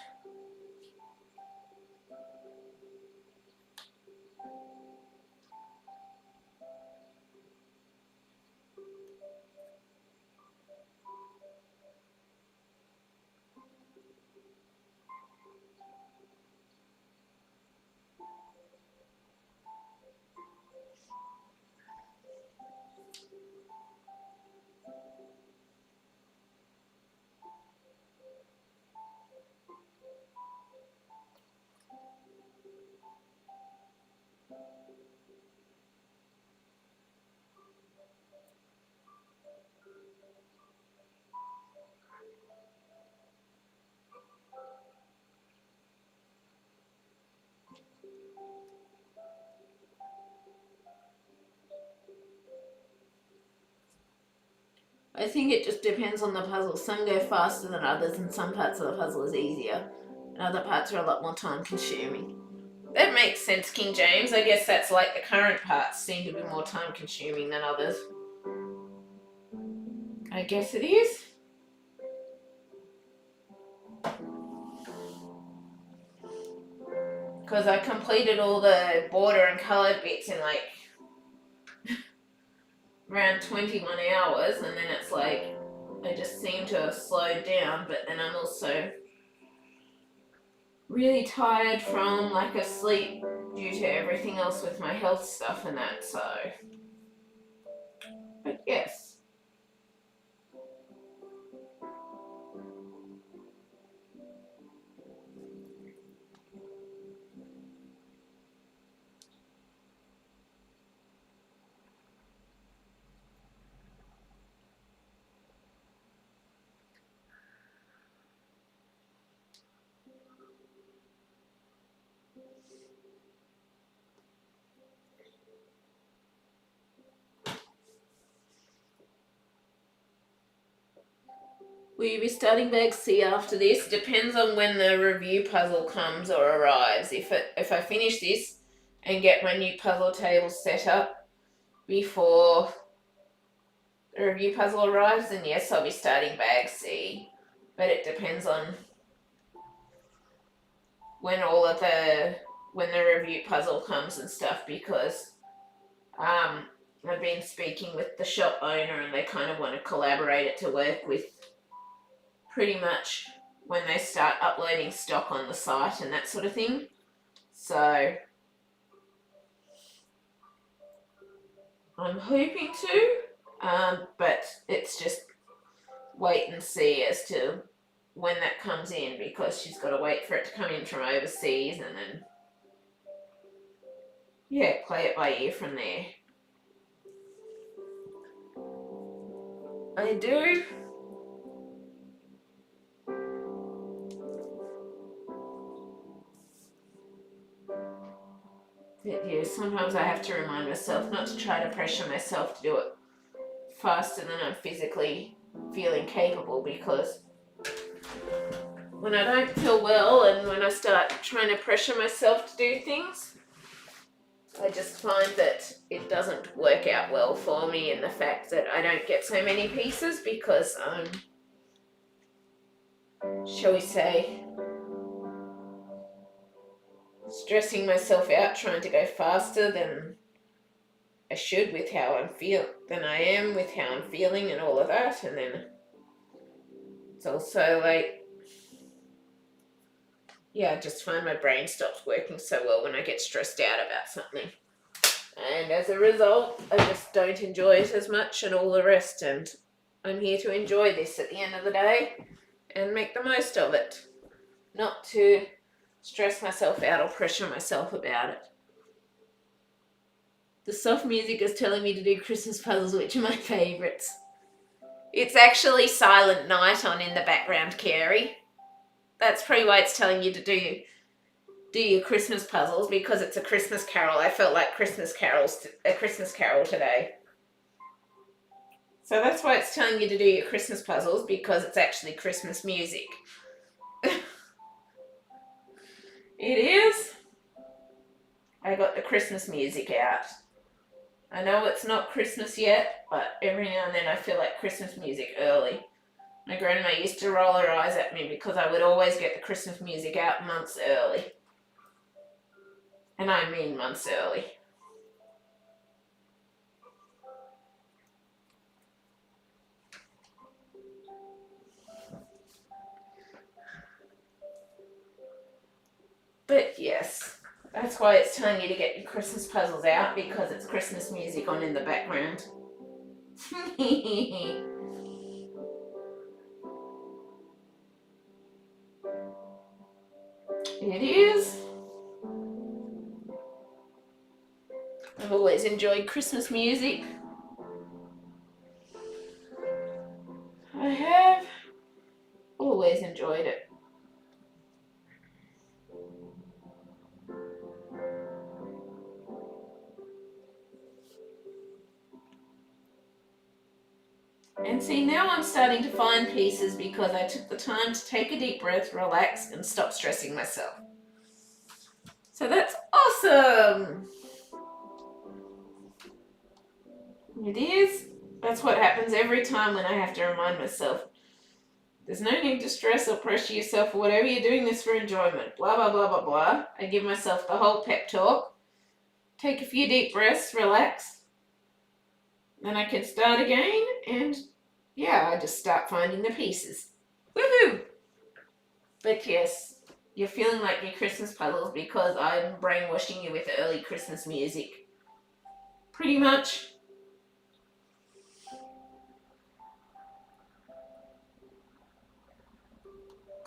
I think it just depends on the puzzle. Some go faster than others, and some parts of the puzzle is easier. And other parts are a lot more time consuming. That makes sense, King James. I guess that's like the current parts seem to be more time consuming than others. I guess it is. Because I completed all the border and coloured bits in like around 21 hours, and then it's like I just seem to have slowed down, but then I'm also really tired from lack of sleep due to everything else with my health stuff and that, so. But yes. Will you be starting bag C after this? Depends on when the review puzzle comes or arrives. If I finish this and get my new puzzle table set up before the review puzzle arrives, then yes, I'll be starting bag C. But it depends on when when the review puzzle comes and stuff, because I've been speaking with the shop owner and they kind of want to collaborate it to work with pretty much when they start uploading stock on the site and that sort of thing. So I'm hoping to, but it's just wait and see as to when that comes in, because she's got to wait for it to come in from overseas and then, yeah, play it by ear from there. I do. But yeah, sometimes I have to remind myself not to try to pressure myself to do it faster than I'm physically feeling capable, because when I don't feel well and when I start trying to pressure myself to do things, I just find that it doesn't work out well for me, in the fact that I don't get so many pieces because I'm, shall we say, stressing myself out trying to go faster than I should with how I'm than I am with how I'm feeling and all of that. And then it's also like, yeah, I just find my brain stops working so well when I get stressed out about something. And as a result, I just don't enjoy it as much and all the rest. And I'm here to enjoy this at the end of the day and make the most of it. Not to stress myself out or pressure myself about it. The soft music is telling me to do Christmas puzzles, which are my favourites. It's actually Silent Night on in the background, Carrie. That's probably why it's telling you to do your Christmas puzzles, because it's a Christmas carol. I felt like a Christmas carol today. So that's why it's telling you to do your Christmas puzzles, because it's actually Christmas music. It is. I got the Christmas music out. I know it's not Christmas yet, but every now and then I feel like Christmas music early. My grandma used to roll her eyes at me because I would always get the Christmas music out months early. And I mean months early. But yes, that's why it's telling you to get your Christmas puzzles out, because it's Christmas music on in the background. It is. I've always enjoyed Christmas music. I have always enjoyed it. And see, now I'm starting to find pieces because I took the time to take a deep breath, relax, and stop stressing myself. So that's awesome! It is. That's what happens every time when I have to remind myself. There's no need to stress or pressure yourself or whatever, you're doing this for enjoyment. Blah, blah, blah, blah, blah. I give myself the whole pep talk. Take a few deep breaths, relax. Then I can start again, and yeah, I just start finding the pieces. Woohoo! But yes, you're feeling like your Christmas puzzles because I'm brainwashing you with early Christmas music. Pretty much.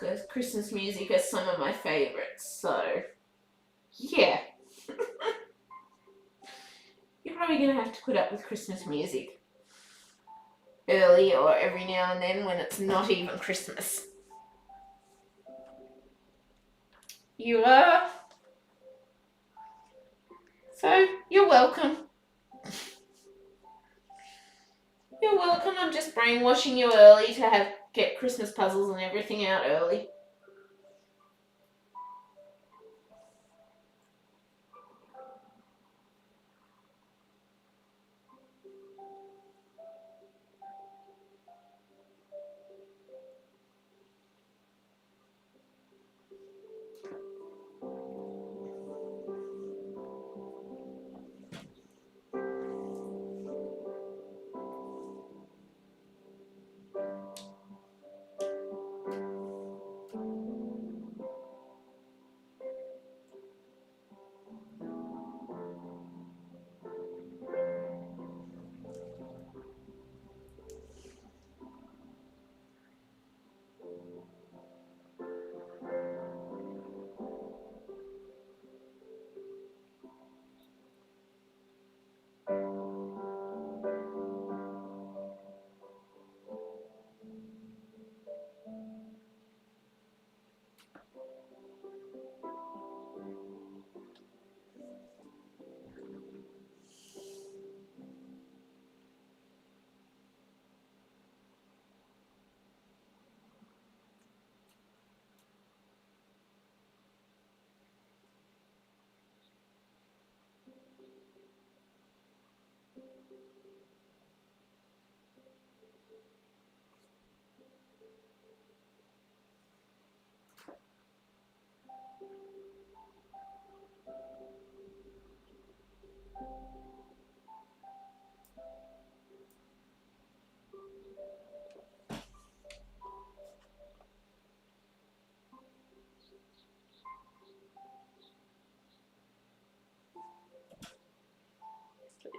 Because Christmas music is some of my favorites, so yeah. You're probably going to have to put up with Christmas music early or every now and then when it's not even Christmas. You are. So, you're welcome. You're welcome. I'm just brainwashing you early to get Christmas puzzles and everything out early.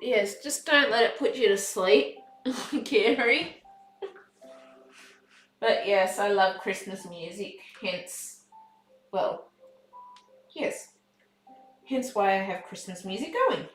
Yes, just don't let it put you to sleep, Carrie. But yes, I love Christmas music, hence, well, yes, hence why I have Christmas music going.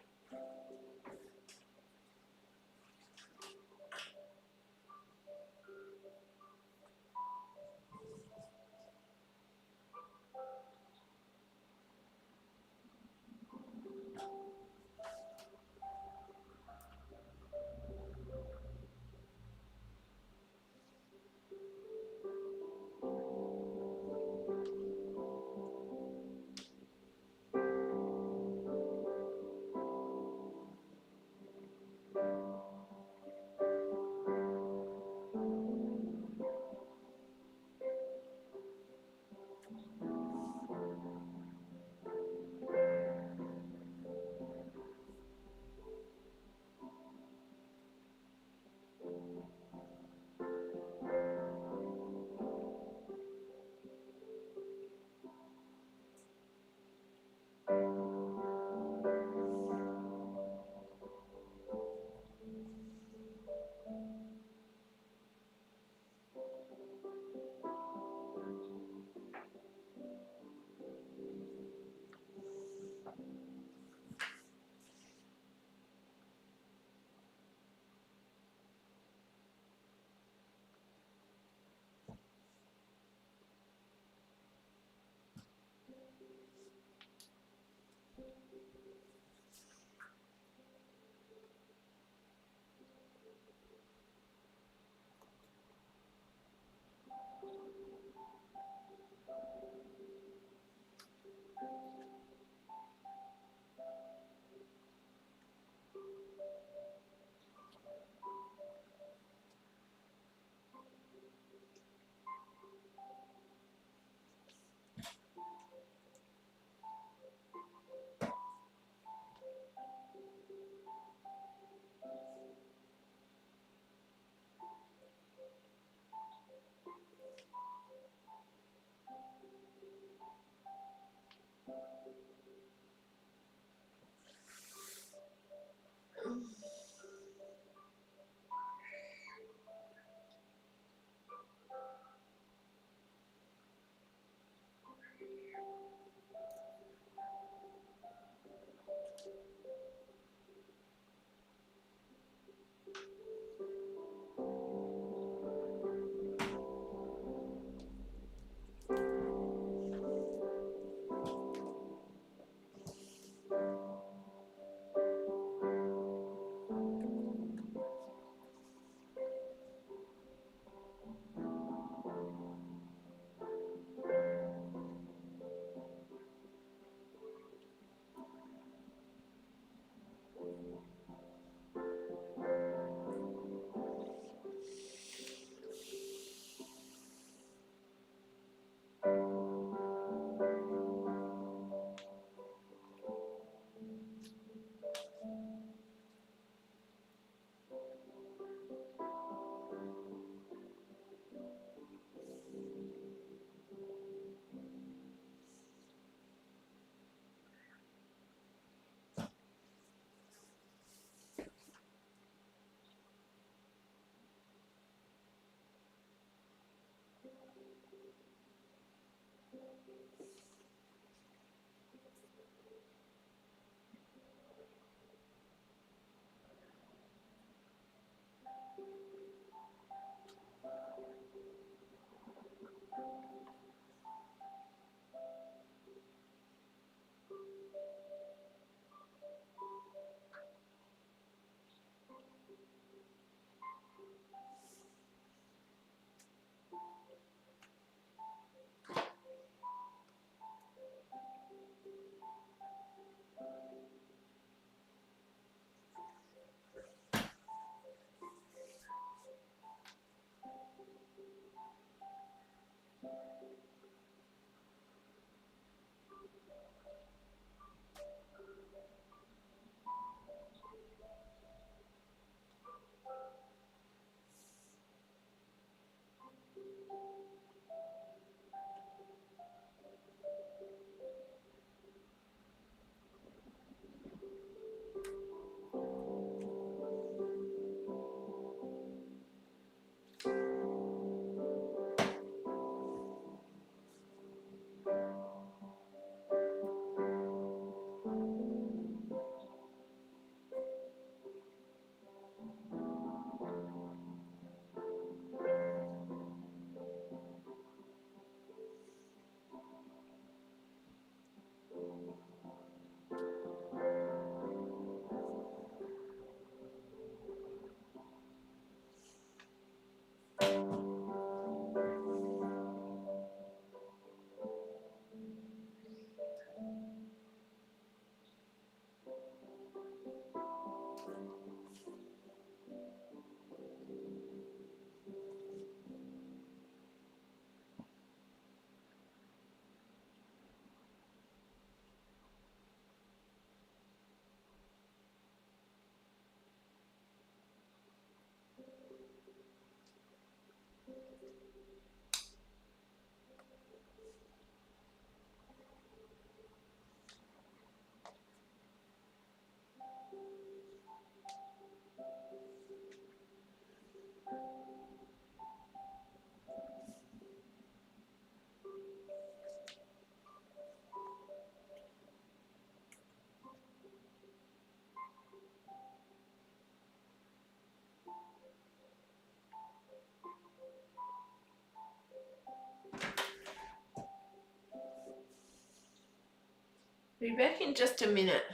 Be back in just a minute.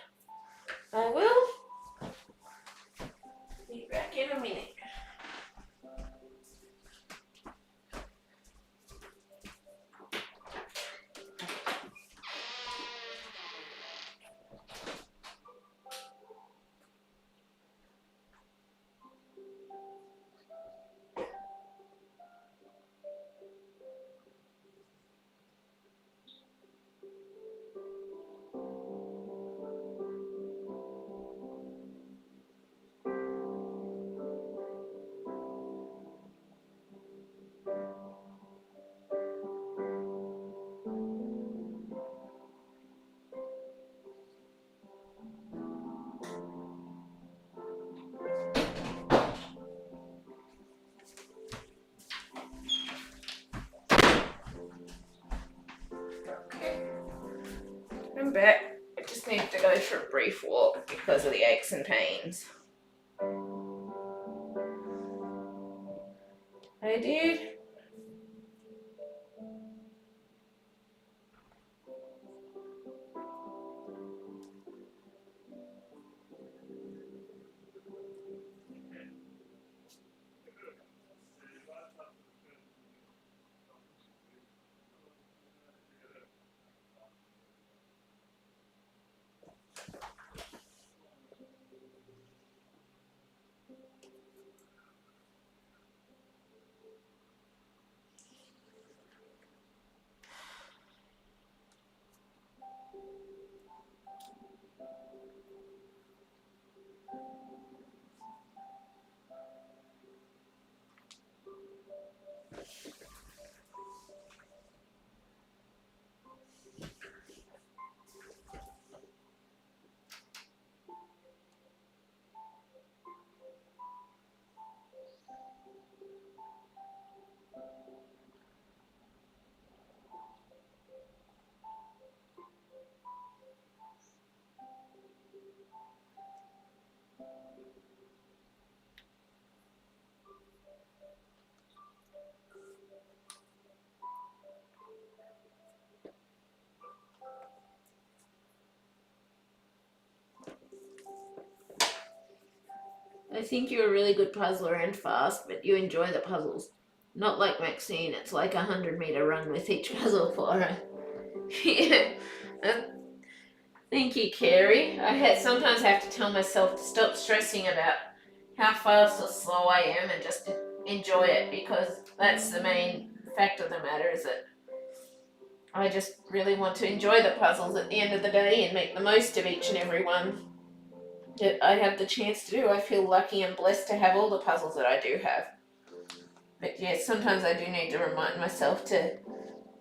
I will be back in a minute. bit. I just need to go for a brief walk because of the aches and pains. I did. I think you're a really good puzzler and fast, but you enjoy the puzzles. Not like Maxine, it's like 100-meter run with each puzzle for her. Yeah. Thank you, Carrie. I sometimes have to tell myself to stop stressing about how fast or slow I am and just enjoy it, because that's the main fact of the matter, is that I just really want to enjoy the puzzles at the end of the day and make the most of each and every one that I have the chance to do. I feel lucky and blessed to have all the puzzles that I do have. But yes, sometimes I do need to remind myself to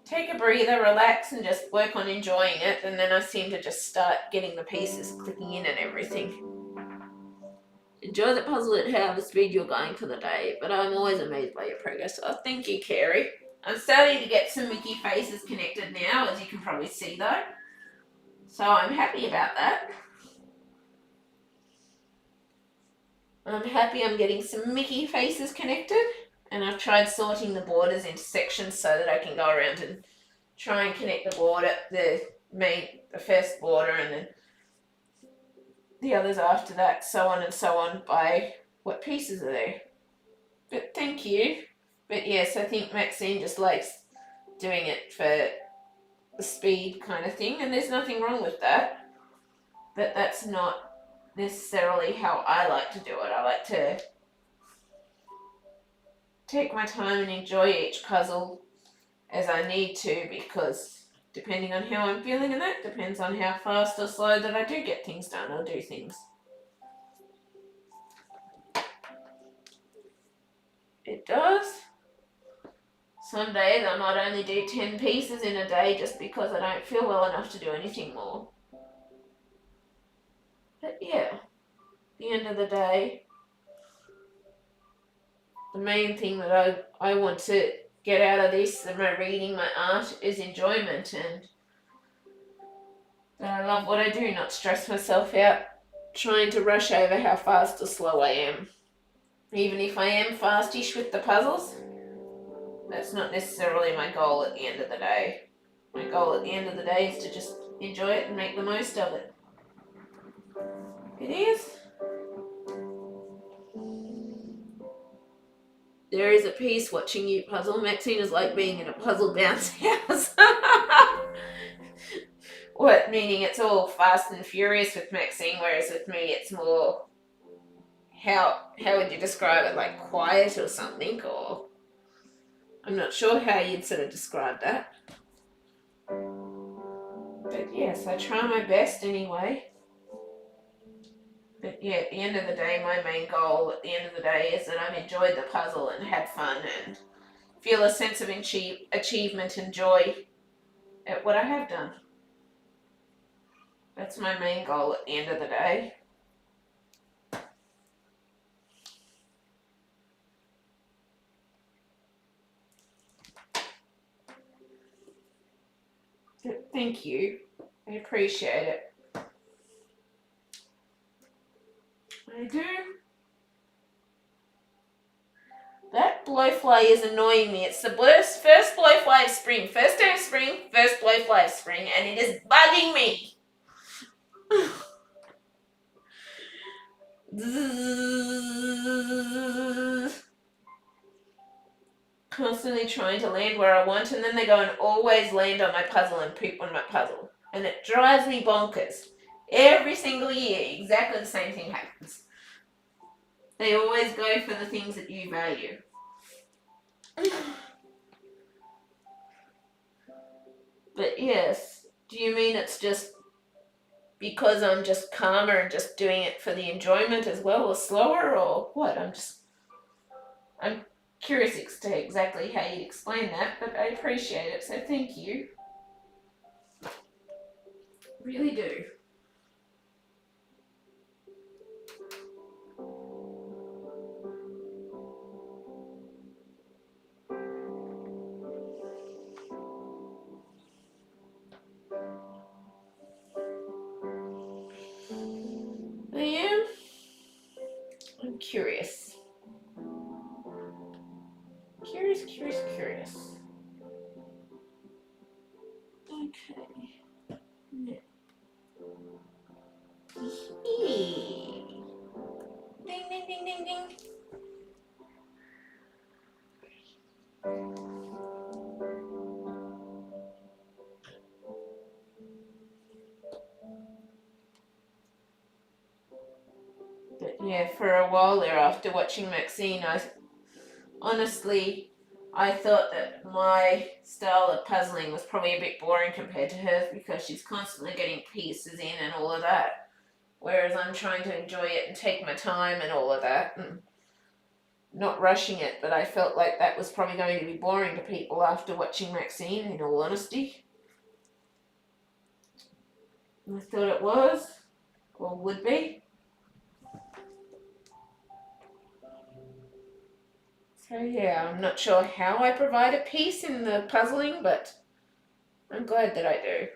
take a breather, relax, and just work on enjoying it, and then I seem to just start getting the pieces clicking in and everything. Enjoy the puzzle at however speed you're going for the day, but I'm always amazed by your progress. Oh, thank you, Carrie. I'm starting to get some Mickey faces connected now, as you can probably see though. So I'm happy about that. I'm happy I'm getting some Mickey faces connected, and I've tried sorting the borders into sections so that I can go around and try and connect the border, the first border, and then the others after that, so on and so on, by what pieces are there. But thank you. But yes, I think Maxine just likes doing it for the speed kind of thing, and there's nothing wrong with that. But that's not necessarily how I like to do it. I like to take my time and enjoy each puzzle as I need to, because depending on how I'm feeling, and that depends on how fast or slow that I do get things done or do things. It does. Some days I might only do 10 pieces in a day just because I don't feel well enough to do anything more. But yeah, at the end of the day, the main thing that I want to get out of this, and my reading, my art, is enjoyment, and that I love what I do, not stress myself out trying to rush over how fast or slow I am. Even if I am fastish with the puzzles, that's not necessarily my goal at the end of the day. My goal at the end of the day is to just enjoy it and make the most of it. It is. There is a piece watching you puzzle. Maxine is like being in a puzzle bounce house. What, meaning it's all fast and furious with Maxine, whereas with me it's more, how would you describe it, like quiet or something, or I'm not sure how you'd sort of describe that. But yes, I try my best anyway. But yeah, at the end of the day, my main goal at the end of the day is that I've enjoyed the puzzle and had fun and feel a sense of achievement and joy at what I have done. That's my main goal at the end of the day. But thank you. I appreciate it. I do. That blowfly is annoying me. It's the first blowfly of spring. First day of spring, first blowfly of spring, and it is bugging me. Constantly trying to land where I want, and then they go and always land on my puzzle and poop on my puzzle. And it drives me bonkers. Every single year, exactly the same thing happens. They always go for the things that you value. But yes, do you mean it's just because I'm just calmer and just doing it for the enjoyment as well, or slower, or what? I'm curious as to exactly how you'd explain that, but I appreciate it, so thank you. Really do. I am. I'm curious. Curious. Okay. Ding, ding, ding, ding, ding. But yeah, for a while there, after watching Maxine, I thought that my style of puzzling was probably a bit boring compared to hers because she's constantly getting pieces in and all of that. Whereas I'm trying to enjoy it and take my time and all of that and not rushing it. But I felt like that was probably going to be boring to people after watching Maxine, in all honesty. I thought it was, or would be. So yeah, I'm not sure how I provide a piece in the puzzling, but I'm glad that I do.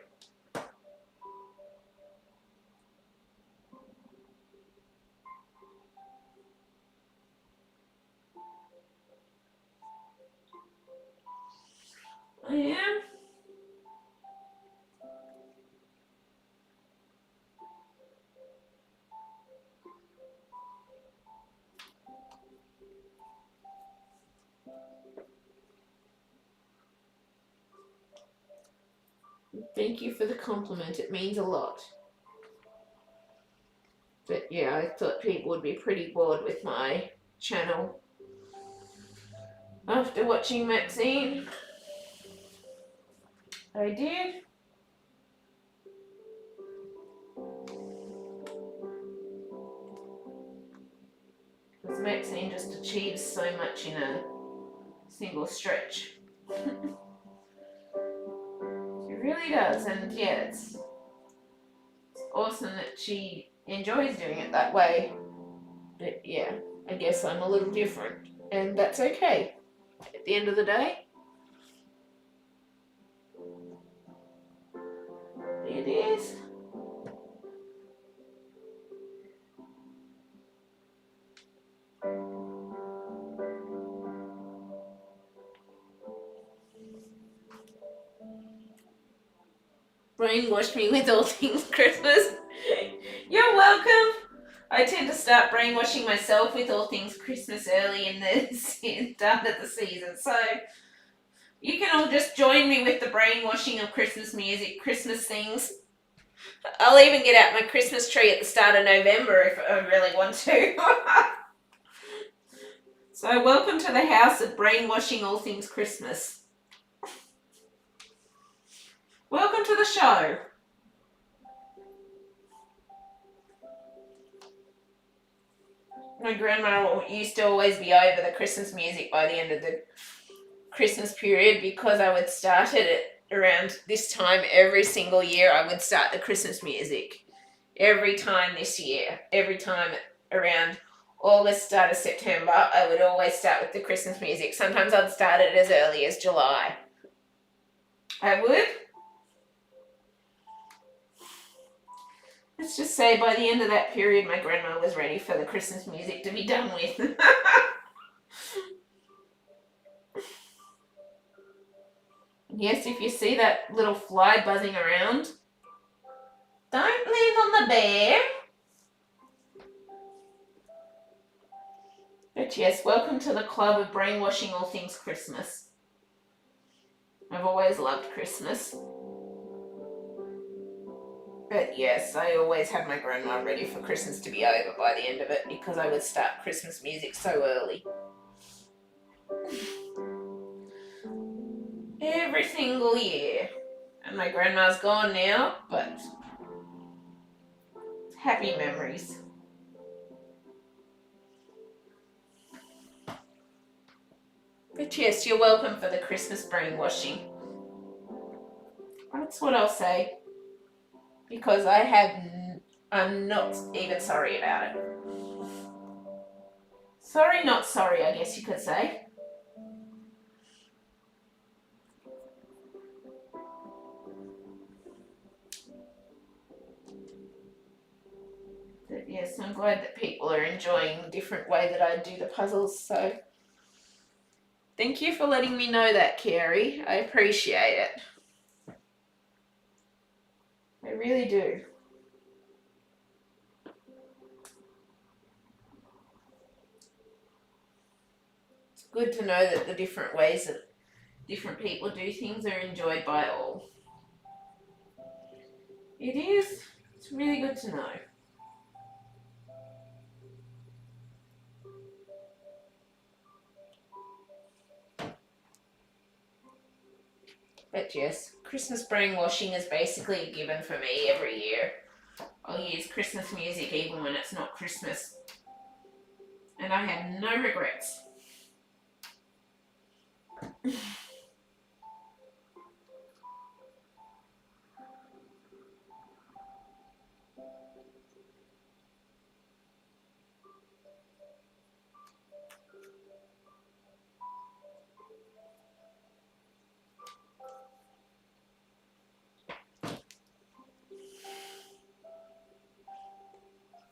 I am. Thank you for the compliment. It means a lot. But yeah, I thought people would be pretty bored with my channel after watching Maxine. I did. Because Maxine just achieves so much in a single stretch. She really does, and yeah, it's awesome that she enjoys doing it that way. But yeah, I guess I'm a little different, and that's okay. At the end of the day, it is. Brainwash me with all things Christmas. You're welcome. I tend to start brainwashing myself with all things Christmas early in the start of the season, so you can all just join me with the brainwashing of Christmas music, Christmas things. I'll even get out my Christmas tree at the start of November if I really want to. So welcome to the house of brainwashing all things Christmas. Welcome to the show. My grandma used to always be over the Christmas music by the end of the Christmas period because I would start it around this time every single year. I would start the Christmas music every time this year. Every time around August, start of September, I would always start with the Christmas music. Sometimes I'd start it as early as July. I would. Let's just say by the end of that period, my grandma was ready for the Christmas music to be done with. Yes, if you see that little fly buzzing around, don't land on the bear. But yes, welcome to the club of brainwashing all things Christmas. I've always loved Christmas. But yes, I always had my grandma ready for Christmas to be over by the end of it because I would start Christmas music so early. Every single year. And my grandma's gone now, but happy memories. But yes, you're welcome for the Christmas brainwashing. That's what I'll say. Because I'm not even sorry about it. Sorry, not sorry, I guess you could say. But yes, I'm glad that people are enjoying the different way that I do the puzzles, so thank you for letting me know that, Carrie. I appreciate it. I really do. It's good to know that the different ways that different people do things are enjoyed by all. It is. It's really good to know. But yes, Christmas brainwashing is basically a given for me every year. I'll use Christmas music even when it's not Christmas. And I have no regrets.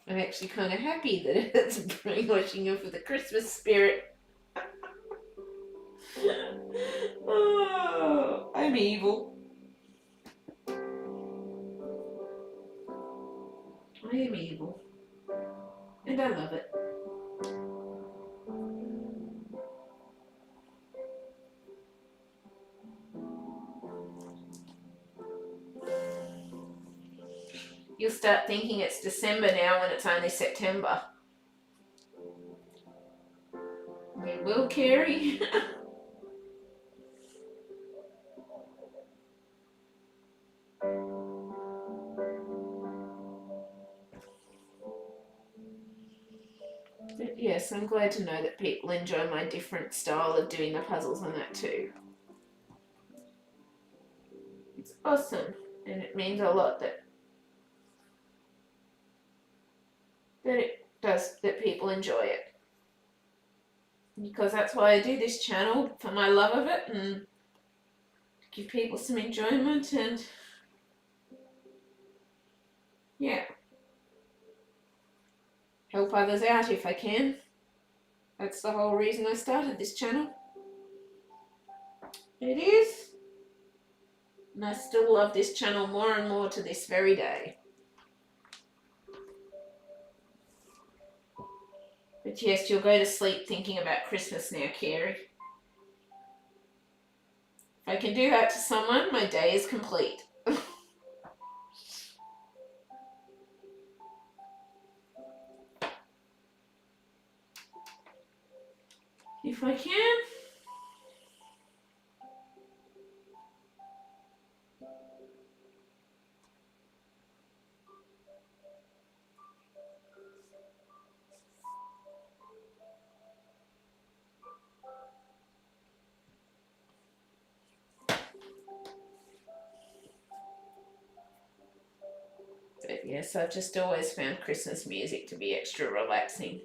I'm actually kind of happy that it's brainwashing you for the Christmas spirit. Oh, I'm evil. I am evil. And I love it. You'll start thinking it's December now when it's only September. We will, Carrie. But yes, I'm glad to know that people enjoy my different style of doing the puzzles and that too. It's awesome, and it means a lot that that people enjoy it. Because that's why I do this channel, for my love of it, and give people some enjoyment, and yeah, help others out if I can. That's the whole reason I started this channel. It is. And I still love this channel more and more to this very day. But yes, you'll go to sleep thinking about Christmas now, Carrie. If I can do that to someone, my day is complete. If I can. But yes, I've just always found Christmas music to be extra relaxing.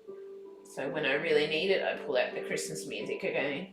So when I really need it, I pull out the Christmas music again.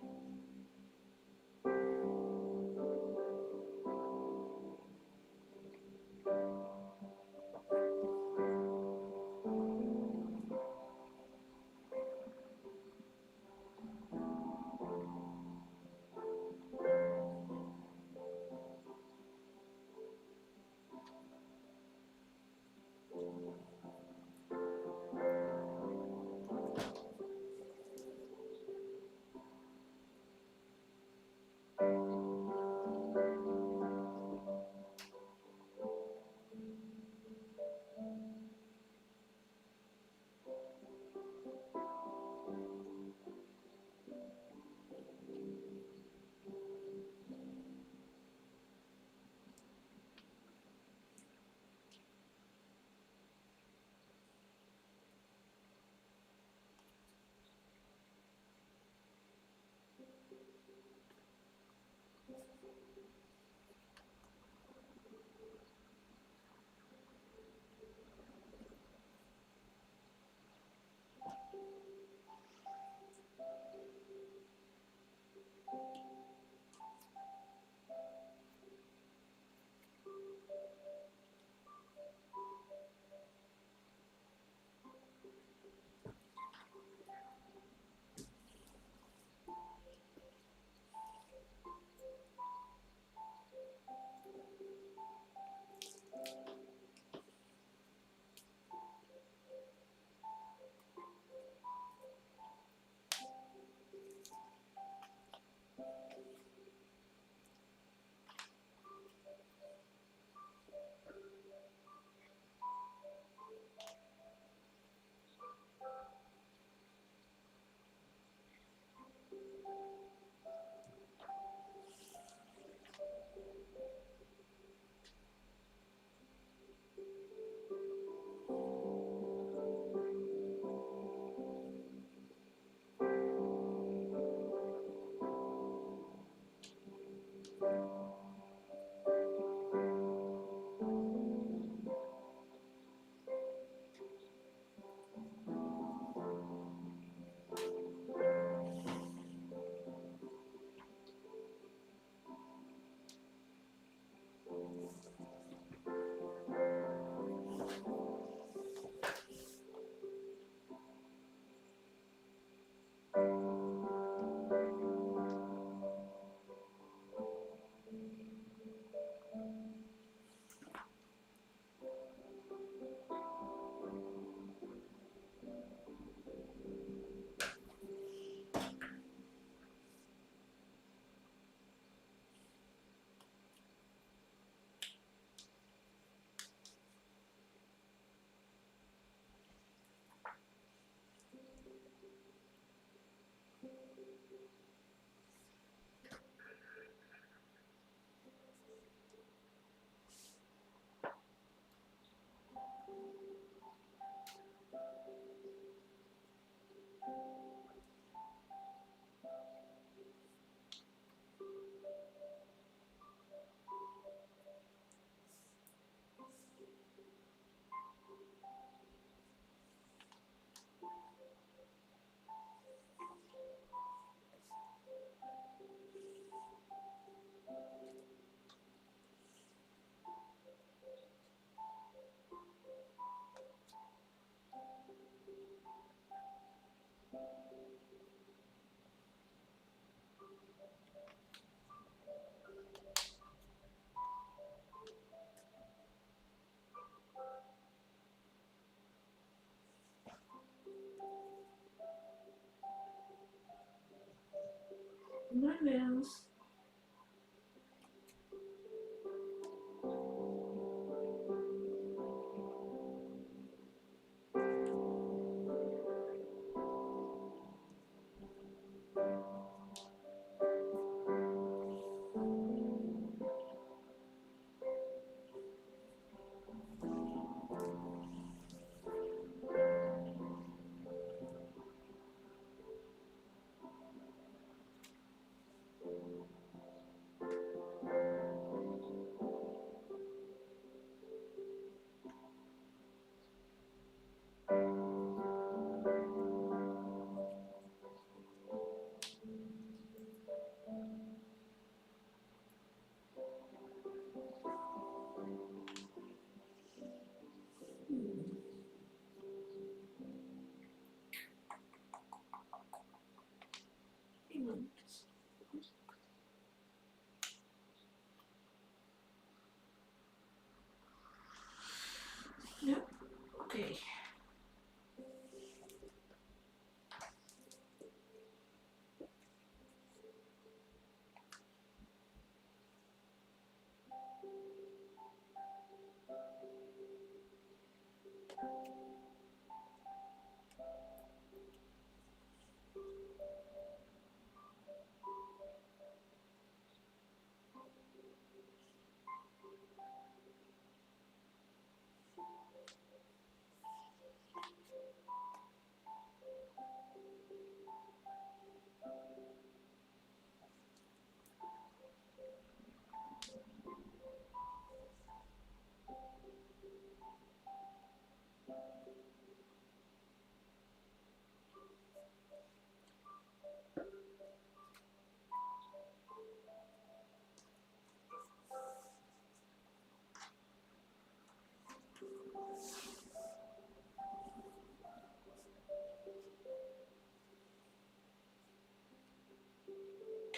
My nails. Yep. Okay.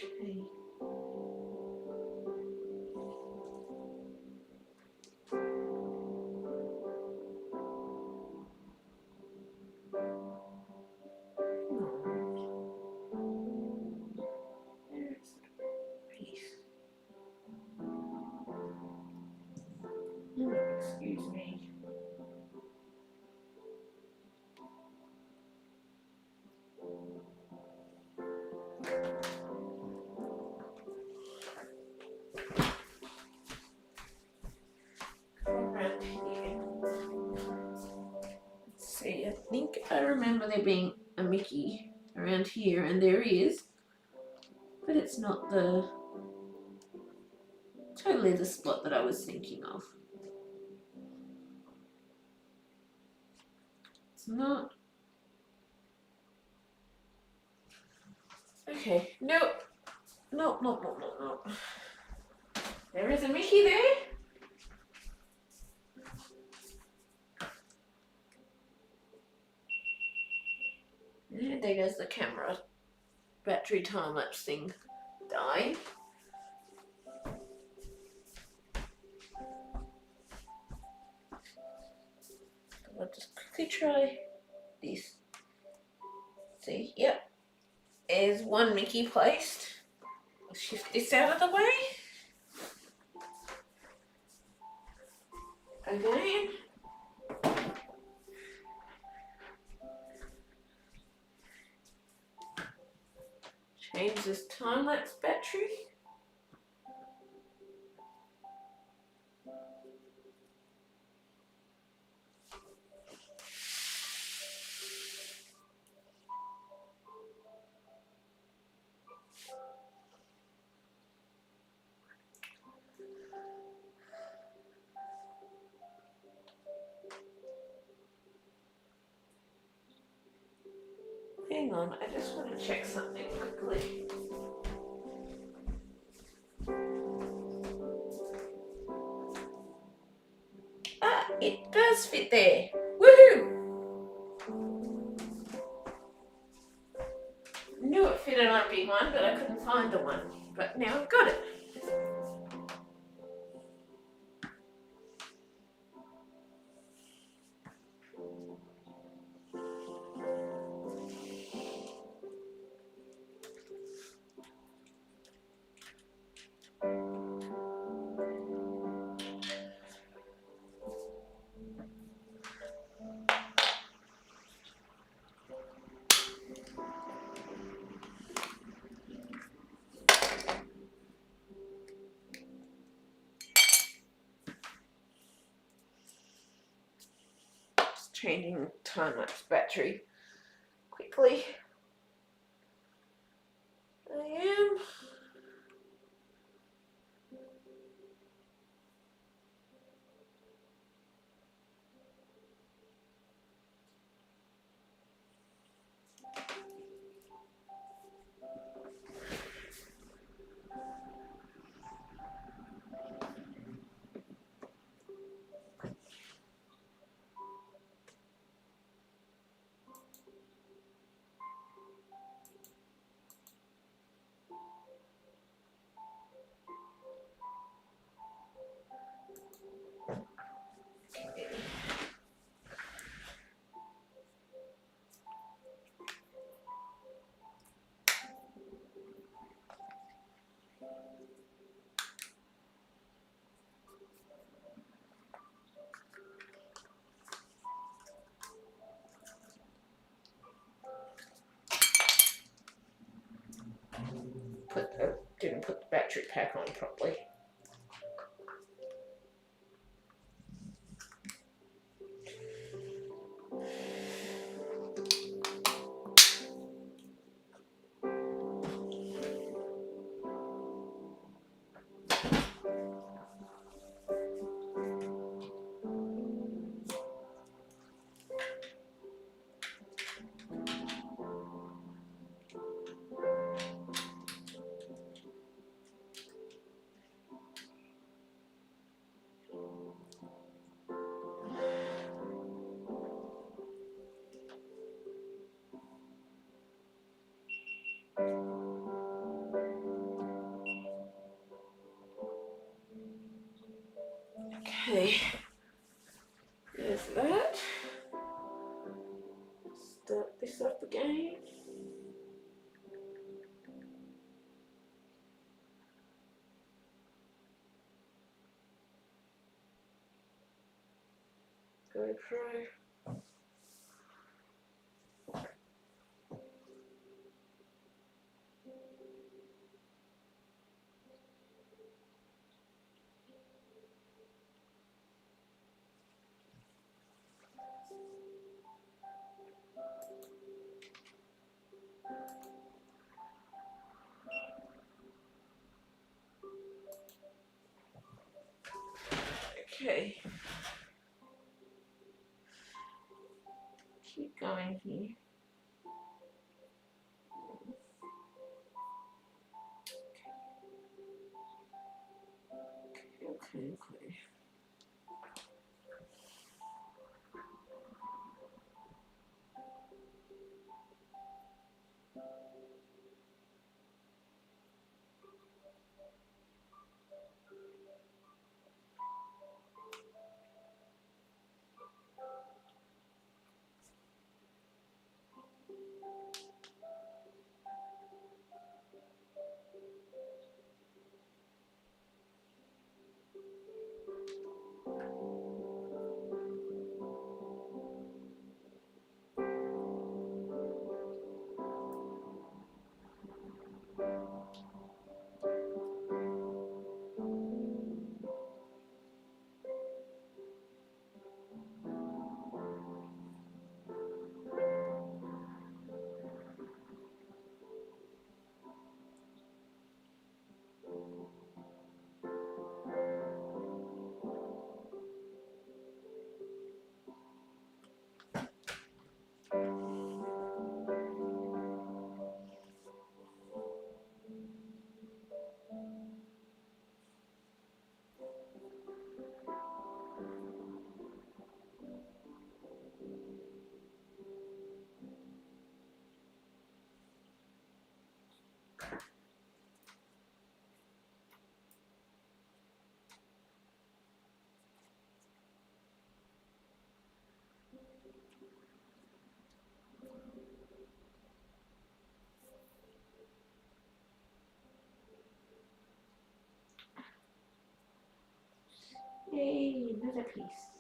Okay. There's the piece. Excuse me. there being a Mickey around here, and there is, but it's not totally the spot that I was thinking of. It's not. Okay, nope. Nope. There is a Mickey there. And there goes the camera battery time-lapse thing dying. I'll just quickly try this. See, yep. There's one Mickey placed. I'll shift this out of the way. Again. Change this time-lapse battery. Hang on, I just want to check something quickly. Ah, it does fit there. Woohoo! Knew it fitted on a big one, but I couldn't find the one. But now I've got it. Just changing time-lapse battery quickly. I am. Didn't put the battery pack on properly. Okay, there's that. Start this up again. Go through. Okay. Keep going here. Okay. Yay, another piece.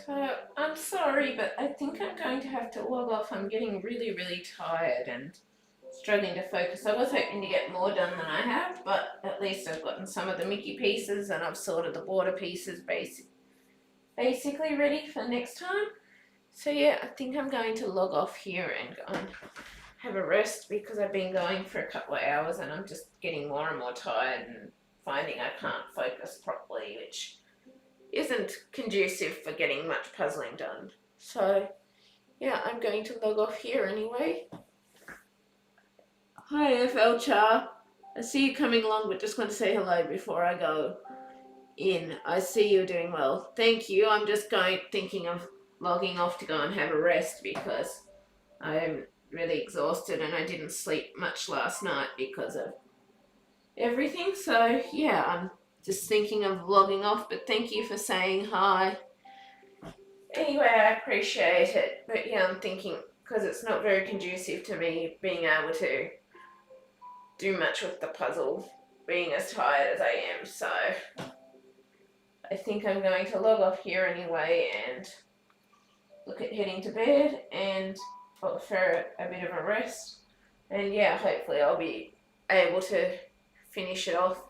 So, I'm sorry, but I think I'm going to have to log off. I'm getting really, really tired and struggling to focus. I was hoping to get more done than I have, but at least I've gotten some of the Mickey pieces and I've sorted the border pieces basically ready for next time. So yeah, I think I'm going to log off here and go and have a rest because I've been going for a couple of hours and I'm just getting more and more tired and finding I can't focus properly, which isn't conducive for getting much puzzling done. So yeah, I'm going to log off here anyway. Hi FL Char, I see you coming along, but just want to say hello before I go in. I see you're doing well. Thank you. I'm just thinking of logging off to go and have a rest because I'm really exhausted and I didn't sleep much last night because of everything. So yeah, I'm just thinking of logging off, but thank you for saying hi. Anyway, I appreciate it, but yeah, I'm thinking because it's not very conducive to me being able to do much with the puzzle, being as tired as I am, so I think I'm going to log off here anyway and look at heading to bed and for a bit of a rest. And yeah, hopefully I'll be able to finish it off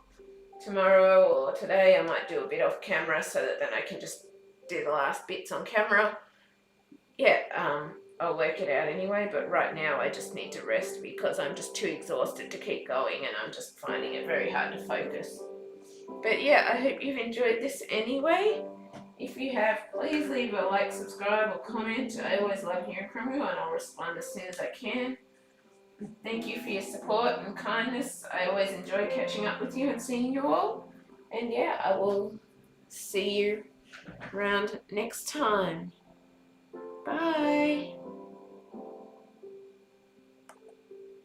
tomorrow or today. I might do a bit off camera so that then I can just do the last bits on camera. Yeah, I'll work it out anyway, but right now I just need to rest because I'm just too exhausted to keep going and I'm just finding it very hard to focus. But yeah, I hope you've enjoyed this anyway. If you have, please leave a like, subscribe or comment. I always love hearing from you and I'll respond as soon as I can. Thank you for your support and kindness. I always enjoy catching up with you and seeing you all. And yeah, I will see you around next time. Bye.